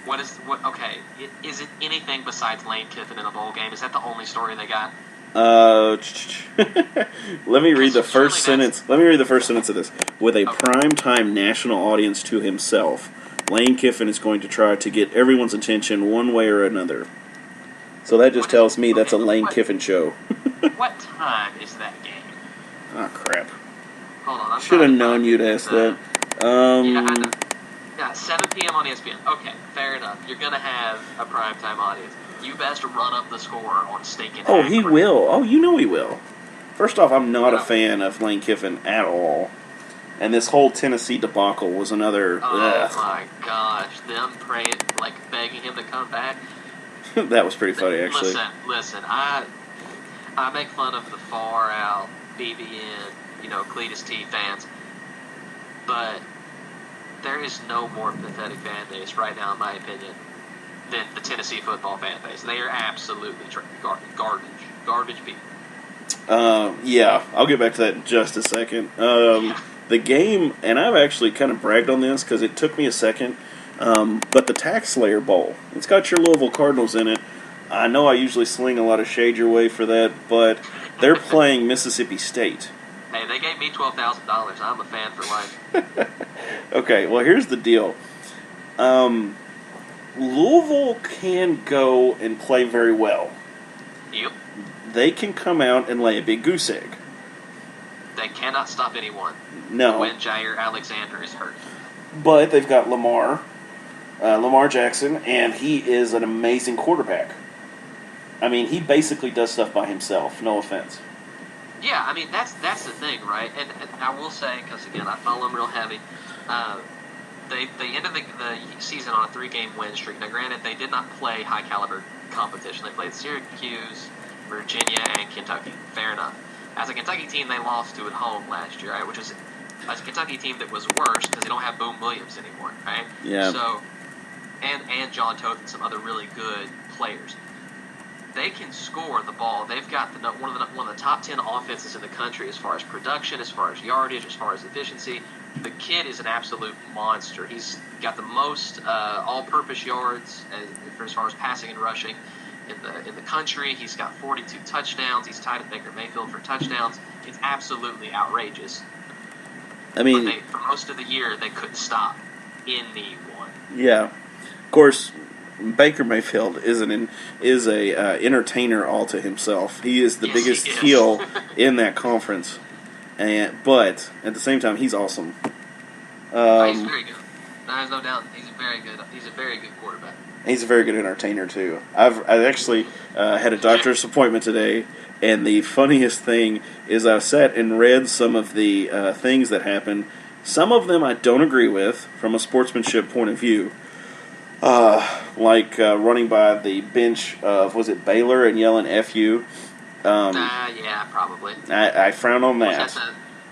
Okay, is it anything besides Lane Kiffin in a bowl game? Is that the only story they got? Let me read the first sentence. Let me read the first sentence of this. With a primetime national audience to himself, Lane Kiffin is going to try to get everyone's attention one way or another. So that just tells me that's a Lane Kiffin show. What time is that game? Oh, crap. Hold on. Should have known you'd ask that. Yeah, 7 p.m. on ESPN. Okay, fair enough. You're going to have a primetime audience. You best run up the score on stinking Oh, Akron. he will. Oh, you know he will. First off, I'm not a fan of Lane Kiffin at all. And this whole Tennessee debacle was another... Oh, my gosh. Them praying, begging him to come back. That was pretty funny, actually. Listen. I make fun of the far-out BBN, Cletus T fans. But there is no more pathetic fan base right now, in my opinion, than the Tennessee football fan base. They are absolutely garbage people. Yeah, I'll get back to that in just a second. The game, and I've actually kind of bragged on this because it took me a second, but the Tax Slayer Bowl, it's got your Louisville Cardinals in it. I know I usually sling a lot of shade your way for that, but they're playing Mississippi State. Hey, they gave me $12,000. I'm a fan for life. Okay, well, here's the deal. Louisville can go and play very well. Yep. They can come out and lay a big goose egg. They cannot stop anyone. No. When Jair Alexander is hurt. But they've got Lamar Jackson, and he is an amazing quarterback. I mean, he basically does stuff by himself. No offense. Yeah, I mean, that's the thing, right? And I will say, because, again, I follow them real heavy, they ended the season on a 3-game win streak. Now, granted, they did not play high-caliber competition. They played Syracuse, Virginia, and Kentucky. Fair enough. As a Kentucky team, they lost to at home last year, right? Which is a Kentucky team that was worse because they don't have Boom Williams anymore, right? Yeah. So, and John Toth and some other really good players. they can score the ball. They've got one of the top 10 offenses in the country as far as production, as far as yardage, as far as efficiency. The kid is an absolute monster. He's got the most all-purpose yards as far as passing and rushing in the country. He's got 42 touchdowns. He's tied with Baker Mayfield for touchdowns. It's absolutely outrageous. I mean, but for most of the year, they couldn't stop anyone. Yeah, of course. Baker Mayfield is a entertainer all to himself. He is the biggest heel in that conference, but at the same time, he's awesome. He's very good. There's no doubt. He's a very good quarterback. He's a very good entertainer too. I actually had a doctor's appointment today, and the funniest thing is I sat and read some of the things that happened. Some of them I don't agree with from a sportsmanship point of view. Like running by the bench of, was it Baylor, and yelling "F-U"? Yeah, probably. I frown on that.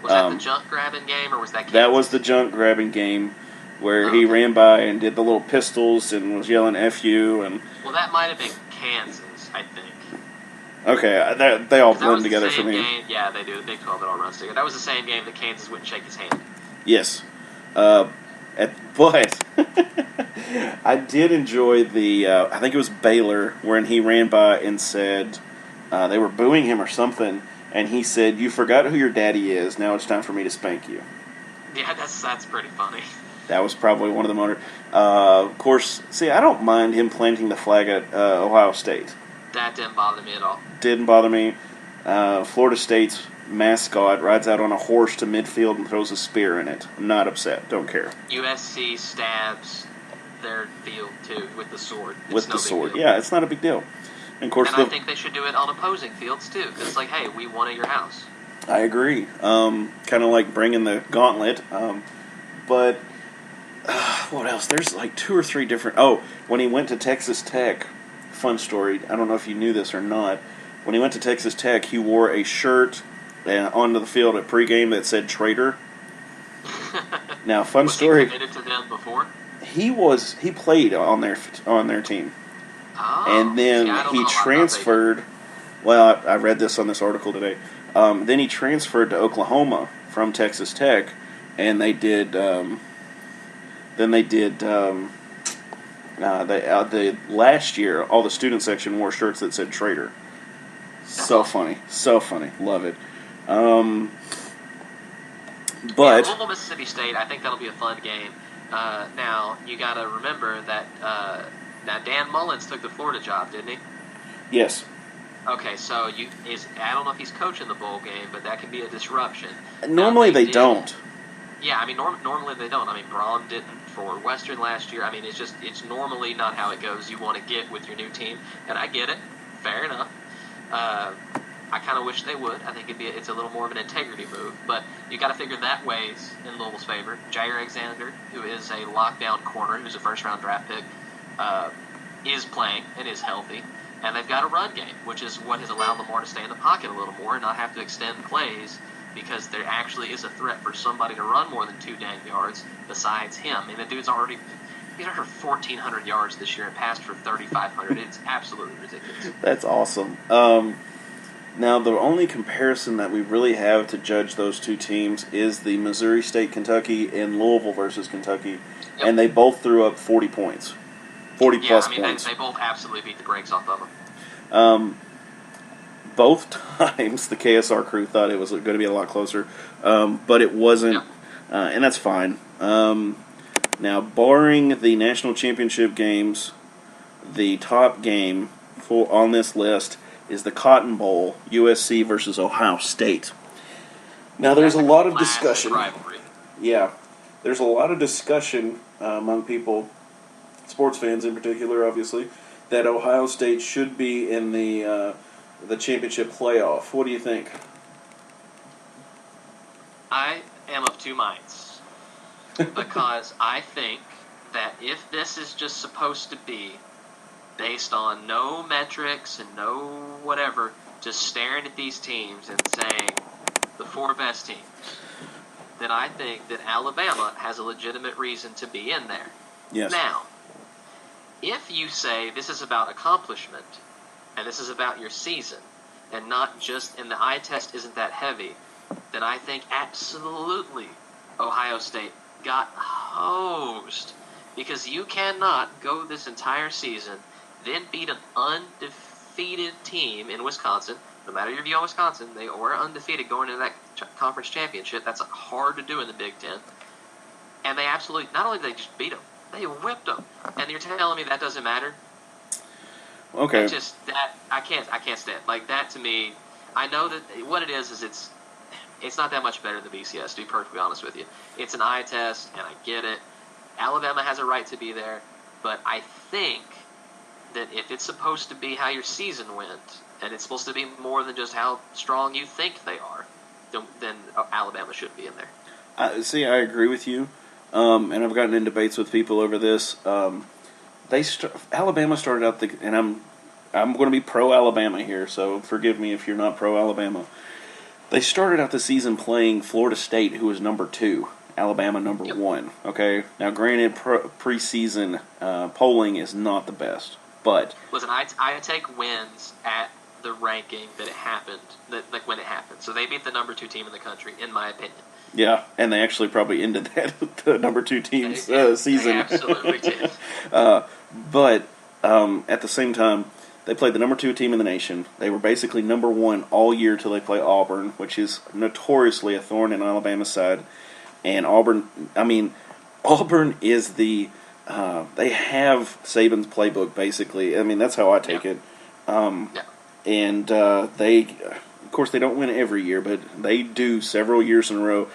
Was that the junk grabbing game, or was that Kansas? That was the junk grabbing game where he ran by and did the little pistols and was yelling "F-U". And well, that might have been Kansas, I think. Okay, they all blend together for me. Game, yeah, they do. The Big 12, it all runs together. That was the same game that Kansas wouldn't shake his hand. Yes. But I did enjoy the, I think it was Baylor, when he ran by and said, they were booing him or something, and he said, "You forgot who your daddy is, now it's time for me to spank you." Yeah, that's pretty funny. That was probably one of the more, of course, see, I don't mind him planting the flag at Ohio State. That didn't bother me at all. Didn't bother me. Florida State's mascot rides out on a horse to midfield and throws a spear in it. I'm not upset. Don't care. USC stabs their field, too, with the sword. With the sword. Yeah, it's not a big deal. And, of course, I think they should do it on opposing fields, too. Because it's like, hey, we won at your house. I agree. Kind of like bringing the gauntlet. But what else? There's like 2 or 3 different... Oh, when he went to Texas Tech, fun story. I don't know if you knew this or not. When he went to Texas Tech, he wore a shirt onto the field at pregame that said "Traitor." Now, fun story. Was he committed to them before? He played on their team, and then he transferred. Well, I read this on this article today. Then he transferred to Oklahoma from Texas Tech, and they did. The last year, all the student section wore shirts that said "Traitor." So funny, love it. But Louisville, Mississippi State, I think that'll be a fun game. Now you got to remember that now Dan Mullins took the Florida job, didn't he? Yes. Okay, so I don't know if he's coaching the bowl game, but that can be a disruption. Normally they don't. Yeah, I mean normally they don't. I mean Braun didn't for Western last year. I mean it's normally not how it goes. You want to get with your new team, and I get it. Fair enough. I kind of wish they would. I think it's a little more of an integrity move, but you got to figure that weighs in Louisville's favor. Jair Alexander, who is a lockdown corner, who's a first-round draft pick, is playing and is healthy, and they've got a run game, which is what has allowed Lamar to stay in the pocket a little more and not have to extend plays because there actually is a threat for somebody to run more than 2 dang yards besides him. I mean, the dude's already... He's over 1,400 yards this year and passed for 3,500. It's absolutely ridiculous. That's awesome. Now, the only comparison that we really have to judge those two teams is the Missouri State-Kentucky and Louisville versus Kentucky, and they both threw up 40 points. 40-plus points. They both absolutely beat the brakes off of them. Both times the KSR crew thought it was going to be a lot closer, but it wasn't, and that's fine. Now, barring the national championship games, the top game on this list is the Cotton Bowl, USC versus Ohio State. Now, there's a lot of discussion. Rivalry. Yeah, there's a lot of discussion among people, sports fans in particular, obviously, that Ohio State should be in the championship playoff. What do you think? I am of 2 minds. Because I think that if this is just supposed to be based on no metrics and no whatever, just staring at these teams and saying the 4 best teams, then I think that Alabama has a legitimate reason to be in there. Yes. Now, if you say this is about accomplishment, and this is about your season, and not just, and the eye test isn't that heavy, then I think absolutely Ohio State got hosed. Because you cannot go this entire season, then beat an undefeated team in Wisconsin. No matter your view on Wisconsin, they were undefeated going into that conference championship. That's hard to do in the Big Ten. And they absolutely, not only did they just beat them, they whipped them. And you're telling me that doesn't matter? Okay. I can't stand. Like, that to me, I know that what it is it's not that much better than BCS, to be perfectly honest with you. It's an eye test, and I get it. Alabama has a right to be there, but I think that if it's supposed to be how your season went, and it's supposed to be more than just how strong you think they are, then Alabama shouldn't be in there. I agree with you, and I've gotten in debates with people over this. Alabama started out and I'm going to be pro Alabama here, so forgive me if you're not pro Alabama. They started out the season playing Florida State, who was number 2. Alabama number 1. Okay, now granted, preseason polling is not the best, but listen, I take wins at the ranking that it happened, like when it happened. So they beat the number 2 team in the country, in my opinion. Yeah, and they actually probably ended that the number 2 team's season. They absolutely did. But at the same time, they played the number 2 team in the nation. They were basically number 1 all year till they play Auburn, which is notoriously a thorn in Alabama's side. And Auburn is they have Saban's playbook, basically. I mean, that's how I take it. And they, of course, they don't win every year, but they do several years in a row,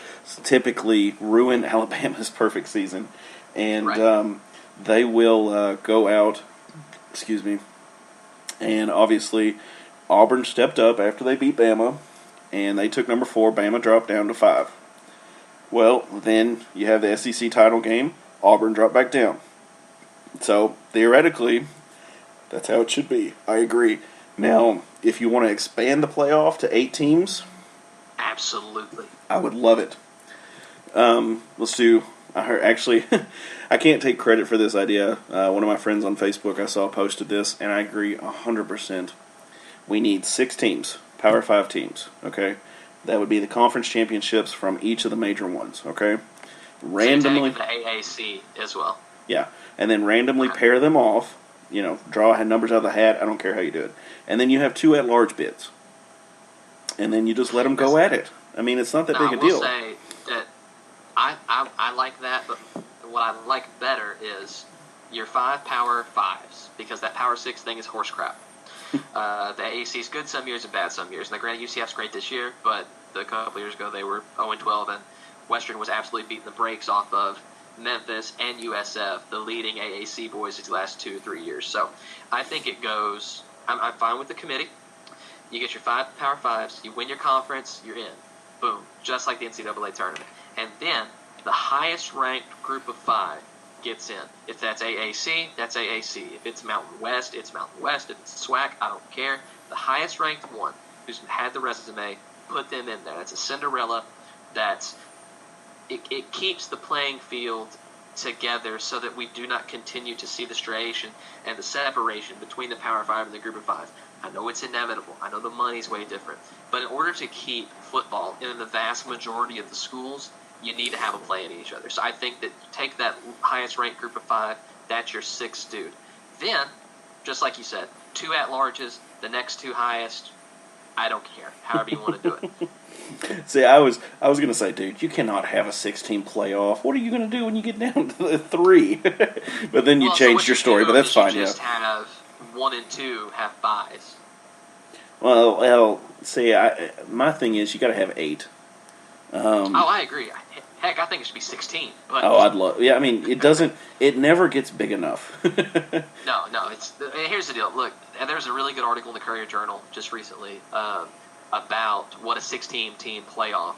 typically ruin Alabama's perfect season. And they will go out, and obviously Auburn stepped up after they beat Bama, and they took number 4. Bama dropped down to 5. Well, then you have the SEC title game. Auburn dropped back down. So, theoretically, that's how it should be. I agree. Now, if you want to expand the playoff to 8 teams, absolutely, I would love it. Let's do. I can't take credit for this idea. One of my friends on Facebook I saw posted this, and I agree 100%. We need 6 teams, Power 5 teams. Okay. That would be the conference championships from each of the major ones, okay? Randomly, the AAC as well. Yeah, and then randomly pair them off. Draw numbers out of the hat. I don't care how you do it. And then you have 2 at-large bids, and then you just let them go at it. I mean, it's not that big a deal. I will say that I like that, but what I like better is your 5 Power 5s, because that Power 6 thing is horse crap. The AAC is good some years and bad some years. Now, granted, UCF's great this year, but a couple years ago they were 0-12, and Western was absolutely beating the brakes off of Memphis and USF, the leading AAC boys these last 2-3 years. So I think it goes. I'm fine with the committee. You get your 5 Power 5s, you win your conference, you're in. Boom, just like the NCAA tournament. And then the highest ranked group of 5 gets in. If that's AAC, that's AAC. If it's Mountain West, it's Mountain West. If it's SWAC, I don't care. The highest ranked one who's had the resume, put them in there. That's a Cinderella. It keeps the playing field together so that we do not continue to see the striation and the separation between the Power 5 and the Group of 5. I know it's inevitable. I know the money's way different. But in order to keep football in the vast majority of the schools, you need to have a play in each other. So I think that take that highest-ranked Group of 5, that's your 6th dude. Then, just like you said, 2 at-larges, the next 2 highest, I don't care. However you want to do it. See, I was going to say, dude, you cannot have a 6-team playoff. What are you going to do when you get down to the 3? But then you changed your story, but that's fine. You just have 1 and 2 have buys. Well, see, my thing is you got to have 8. I agree. Heck, I think it should be 16. But I'd love. Yeah, I mean, it doesn't. It never gets big enough. No. Here's the deal. Look, there's a really good article in the Courier Journal just recently about what a 16-team playoff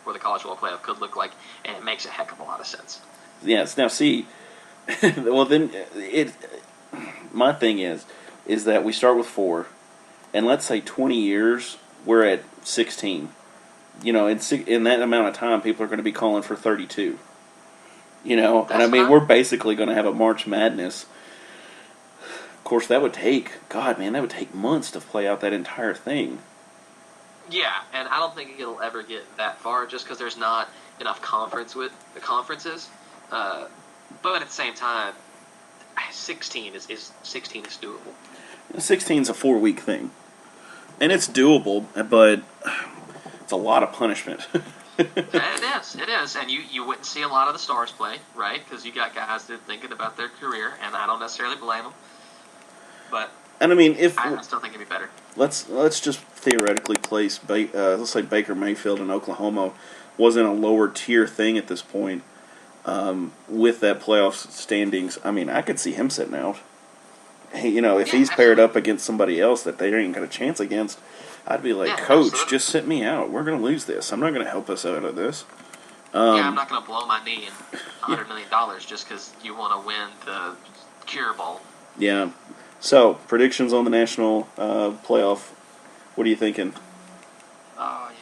for the college football playoff could look like, and it makes a heck of a lot of sense. Yes. Now, see, well, then my thing is that we start with 4, and let's say 20 years we're at 16. In that amount of time, people are going to be calling for 32. And I mean, we're basically going to have a March Madness. course, that would take months to play out that entire thing. Yeah, and I don't think it'll ever get that far just because there's not enough conferences. But at the same time, 16 is doable. 16's a 4-week thing, and it's doable, but it's a lot of punishment. It is, and you wouldn't see a lot of the stars play, right? Because you got guys that are thinking about their career, and I don't necessarily blame them. But and I mean, I still think it'd be better. Let's just theoretically place, let's say Baker Mayfield in Oklahoma was in a lower tier thing at this point with that playoff standings. I mean, I could see him sitting out. Hey, if he's paired up against somebody else that they ain't got a chance against, I'd be like, Coach, absolutely. Just sit me out. We're going to lose this. I'm not going to help us out of this. I'm not going to blow my knee in $100 million just because you want to win the Cure Bowl. Yeah. So, predictions on the national playoff. What are you thinking? Oh, I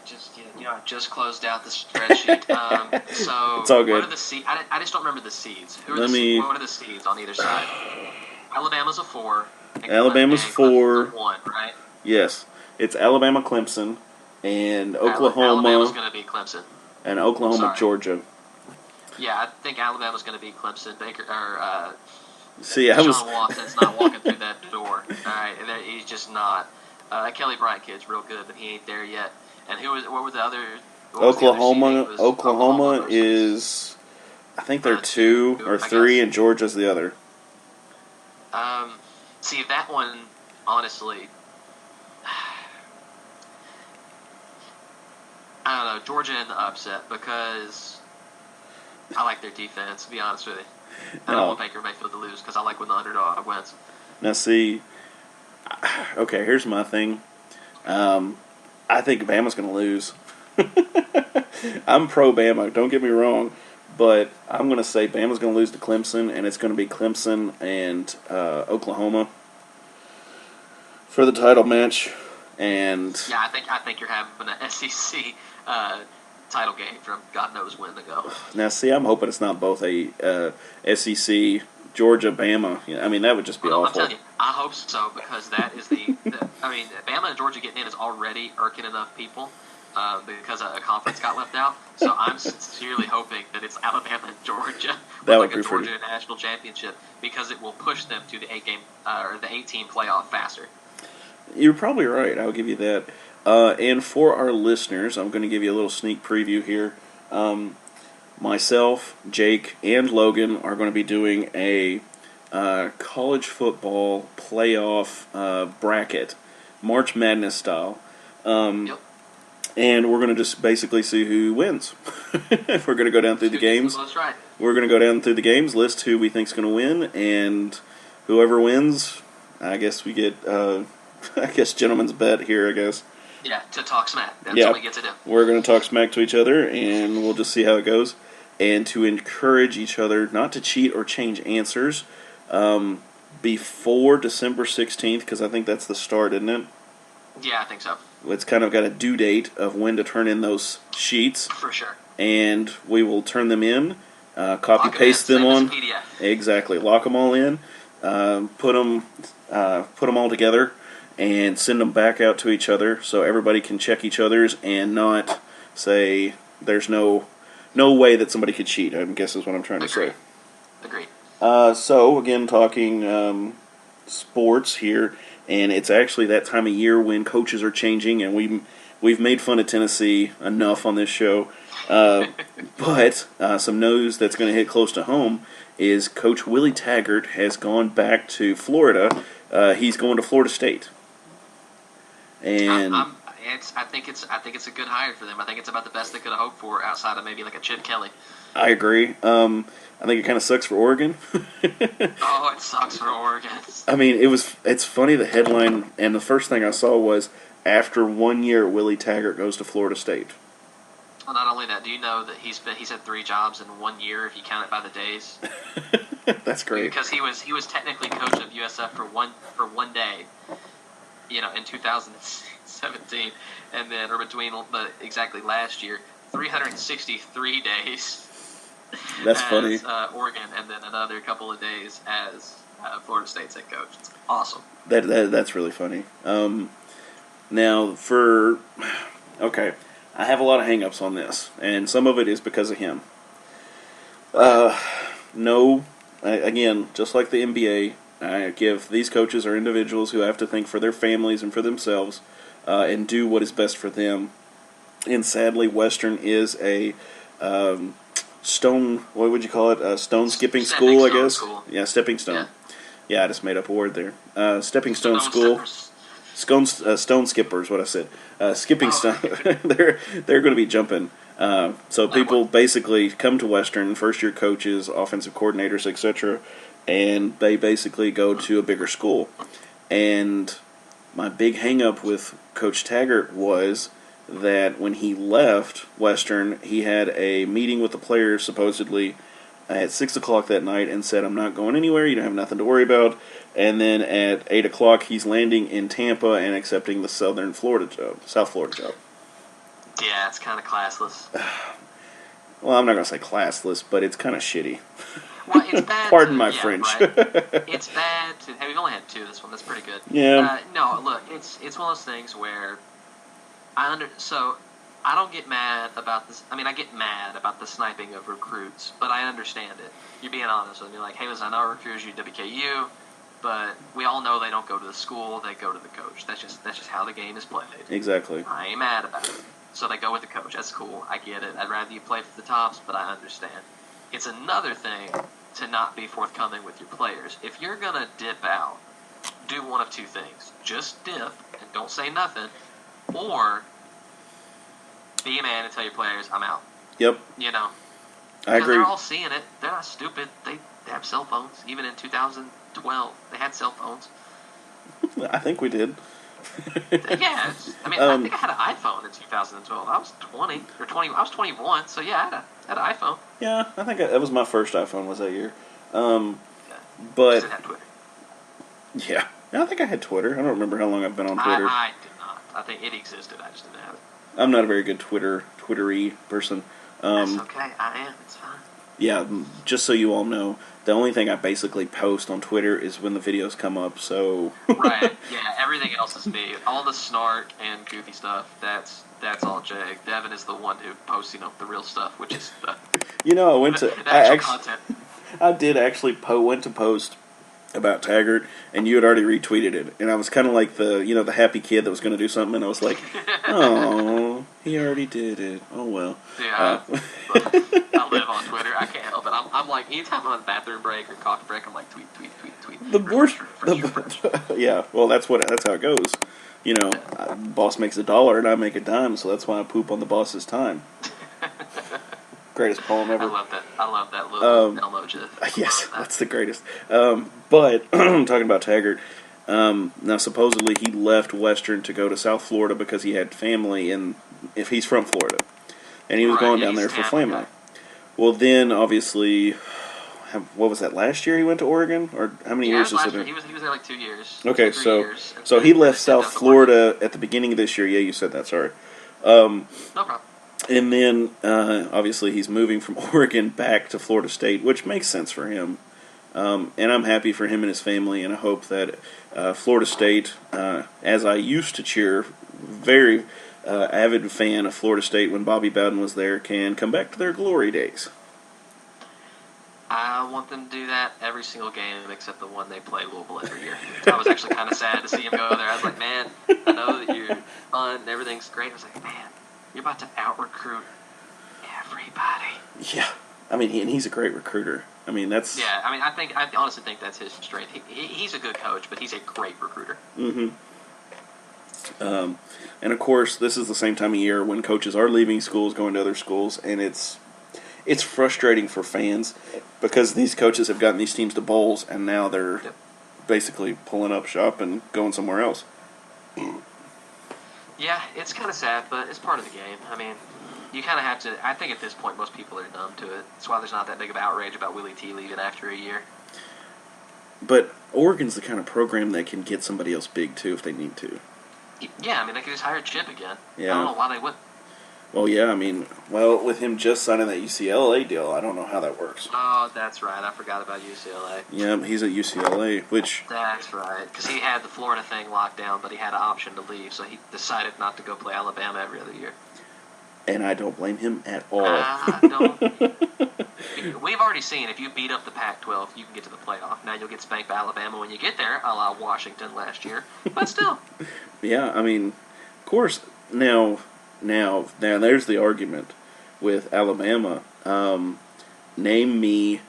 just closed out the spreadsheet. So it's all good. What are the seeds? I just don't remember the seeds. What are the seeds on either side? Alabama's a 4. Alabama's 4. 1, right? Yes. It's Alabama, Clemson, and Oklahoma. Alabama's going to beat Clemson. And Oklahoma, Georgia. Yeah, I think Alabama's going to beat Clemson. Sean Watson's not walking through that door. All right, he's just not. That Kelly Bryant kid's real good, but he ain't there yet. And what were the other? Oklahoma is, I think they're 2 or 3, and Georgia's the other. See, that one, honestly, I don't know, Georgia in the upset because I like their defense, to be honest with you. I don't want Baker Mayfield to lose because I like when the underdog wins. Now, see, okay, here's my thing. I think Bama's going to lose. I'm pro Bama, don't get me wrong, but I'm going to say Bama's going to lose to Clemson, and it's going to be Clemson and Oklahoma for the title match. And yeah, I think you're having an SEC title game from God knows when to go. Now, see, I'm hoping it's not both a SEC Georgia Bama. I mean, that would just be awful. I'm telling you, I hope so because that is Bama and Georgia getting in is already irking enough people because a conference got left out. So I'm sincerely hoping that it's Alabama and Georgia that with would be Georgia national championship because it will push them to the 8-team playoff faster. You're probably right. I'll give you that. And for our listeners, I'm going to give you a little sneak preview here. Myself, Jake, and Logan are going to be doing a college football playoff bracket, March Madness style. Yep. And we're going to just basically see who wins. We're going to go down through the games. That's right. We're going to go down through the games, list who we think is going to win, and whoever wins, I guess we get, gentleman's bet here, I guess. Yeah, to talk smack. That's what we get to do. We're going to talk smack to each other, and we'll just see how it goes. And to encourage each other not to cheat or change answers before December 16th, because I think that's the start, isn't it? Yeah, I think so. It's kind of got a due date of when to turn in those sheets. For sure. And we will turn them in, copy-paste them on. Exactly. Lock them all in, put them all together, and send them back out to each other so everybody can check each other's and not say there's no way that somebody could cheat, I guess is what I'm trying to say. Agreed. So, again, talking sports here, and it's actually that time of year when coaches are changing, and we've made fun of Tennessee enough on this show. But some news that's going to hit close to home is Coach Willie Taggart has gone back to Florida. He's going to Florida State. And I think it's a good hire for them. I think it's about the best they could have hoped for outside of maybe like a Chip Kelly. I agree. I think it kind of sucks for Oregon. Oh, it sucks for Oregon. I mean, it's funny, the headline, and the first thing I saw was, after 1 year, Willie Taggart goes to Florida State. Well, not only that, do you know that he's had 3 jobs in 1 year if you count it by the days? That's great. Because he was technically coach of USF for one day, in 2017, and then between exactly last year, 363 days. That's funny. Oregon, and then another couple of days as Florida State's head coach. It's awesome. That's really funny. Now, okay, I have a lot of hang-ups on this, and some of it is because of him. No, again, just like the NBA, I give these coaches are individuals who have to think for their families and for themselves and do what is best for them. And sadly, Western is a what would you call it? A stone skipping school, I guess. School. Yeah, stepping stone. Yeah, I just made up a word there. Stepping stone school. Stone skippers, what I said. Skipping stone. They're going to be jumping. So people basically come to Western, first-year coaches, offensive coordinators, etc., and they basically go to a bigger school. And my big hang-up with Coach Taggart was that when he left Western, he had a meeting with the players, supposedly, at 6 o'clock that night and said, I'm not going anywhere, you don't have nothing to worry about. And then at 8 o'clock, he's landing in Tampa and accepting the South Florida job. Yeah, it's kind of classless. Well, I'm not going to say classless, but it's kind of shitty. Well, it's bad. Pardon my French. Right. It's bad. Hey, we've only had 2 this one. That's pretty good. Yeah. No, look, it's one of those things where so I don't get mad about this. I mean, I get mad about the sniping of recruits, but I understand it. You're being honest with me. Like, hey, listen, I know recruiters you WKU, but we all know they don't go to the school; they go to the coach. That's just how the game is played. Exactly. I ain't mad about it. So they go with the coach. That's cool. I get it. I'd rather you play for the Tops, but I understand. It's another thing to not be forthcoming with your players. If you're gonna dip out, do one of 2 things: just dip and don't say nothing, or be a man and tell your players, I'm out. Yep. You know. I agree. They're all seeing it. They're not stupid. They have cell phones. Even in 2012, they had cell phones. I think we did. Yeah. I mean, I think I had an iPhone in 2012. I was 20 or 20. I was 21, so yeah, I had an iPhone. Yeah, I think that was my first iPhone was that year. Yeah. But Just didn't have Twitter. Yeah, I think I had Twitter. I don't remember how long I've been on Twitter. I did not. I think it existed. I just didn't have it. I'm not a very good Twittery person. That's okay. I am. It's fine. Yeah, just so you all know, the only thing I basically post on Twitter is when the videos come up, so... Right, yeah, everything else is me. All the snark and goofy stuff, that's all Jag. Devin is the one who posts, the real stuff, which is the... I went to... the actual content. I did actually went to post about Taggart, and you had already retweeted it, and I was kind of like the happy kid that was going to do something, and I was like, oh, he already did it. Oh, well. Yeah, I live on Twitter. I can't help it. I'm like, anytime I'm on bathroom break or coffee break, I'm like, tweet. The worst... Yeah, well, that's how it goes. Boss makes $1 and I make a dime, so that's why I poop on the boss's time. Greatest poem ever. I love that little Elmo gif. Yes, that's the greatest. But talking about Taggart, now supposedly he left Western to go to South Florida because he had family, and if he's from Florida, and he was going down there for family. Well, then obviously, what was that? Last year he went to Oregon, or how many years has it been? He was there like 2 years. Okay, 3 so years, so he left South Florida at the beginning of this year. Yeah, you said that. Sorry. No problem. And then, obviously, he's moving from Oregon back to Florida State, which makes sense for him. And I'm happy for him and his family, and I hope that Florida State, as I used to cheer, very avid fan of Florida State when Bobby Bowden was there, can come back to their glory days. I want them to do that every single game except the one they play Louisville every year. I was actually kind of sad to see him go there. I was like, man, I know that you're fun and everything's great. I was like, man, you're about to out-recruit everybody. Yeah. I mean, he's a great recruiter. I mean, that's... Yeah, I mean, I honestly think that's his strength. He's a good coach, but he's a great recruiter. Mm-hmm. And, of course, this is the same time of year when coaches are leaving schools, going to other schools, and it's frustrating for fans because these coaches have gotten these teams to bowls, and now they're basically pulling up shop and going somewhere else. Yeah, it's kind of sad, but it's part of the game. I mean, you kind of have to... I think at this point most people are numb to it. That's why there's not that big of outrage about Willie T leaving after a year. But Oregon's the kind of program that can get somebody else big, too, if they need to. Yeah, I mean, they could just hire Chip again. Yeah. I don't know why they wouldn't. Oh, yeah, I mean, well, with him just signing that UCLA deal, I don't know how that works. Oh, that's right. I forgot about UCLA. Yeah, he's at UCLA, which... That's right. Because he had the Florida thing locked down, but he had an option to leave, so he decided not to go play Alabama every other year. And I don't blame him at all. We've already seen if you beat up the Pac-12, you can get to the playoff. Now you'll get spanked by Alabama when you get there, a la Washington last year. But still. Yeah, I mean, of course, now there's the argument with Alabama. Name me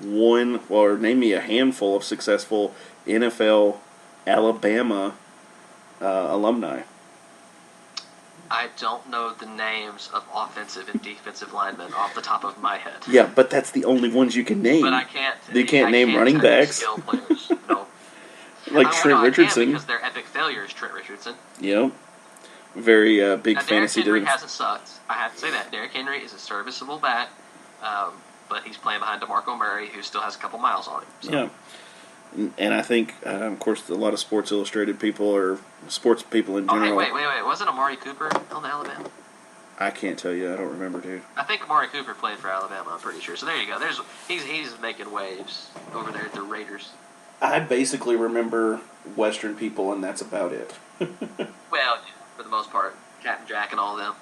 a handful of successful NFL Alabama alumni. I don't know the names of offensive and defensive linemen off the top of my head. Yeah, but that's the only ones you can name. But I can't. You can't name running backs. Skill players. No. Like Trent Richardson. Because their epic failure is Trent Richardson. Yep. Very big now, fantasy Derrick dude. Henry hasn't sucked. I have to say that. Derrick Henry is a serviceable back, but he's playing behind DeMarco Murray, who still has a couple miles on him. So. Yeah. And I think, of course, a lot of Sports Illustrated people or sports people in general. Okay, wait. Wasn't Amari Cooper on the Alabama? I can't tell you. I don't remember, dude. I think Amari Cooper played for Alabama, I'm pretty sure. So there you go. He's making waves over there at the Raiders. I basically remember Western people, and that's about it. Well, for the most part, Captain Jack and all of them.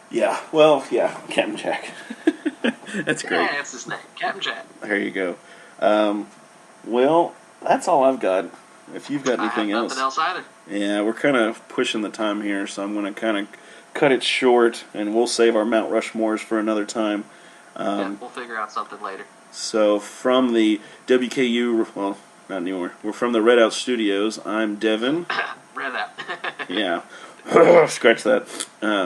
Yeah, well, yeah, Captain Jack. That's great. Yeah, that's his name, Captain Jack. There you go. Well, that's all I've got. If you've got anything else. Nothing else either. Yeah, we're kind of pushing the time here, so I'm going to kind of cut it short, and we'll save our Mount Rushmores for another time. Yeah, we'll figure out something later. So from the WKU, well, not anymore. We're from the RedOUT Studios. I'm Devin. RedOUT. Yeah. Scratch that.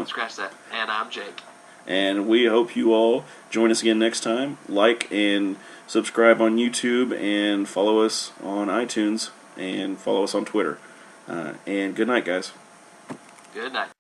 Scratch that. And I'm Jake. And we hope you all join us again next time. Like and subscribe on YouTube and follow us on iTunes and follow us on Twitter. And good night, guys. Good night.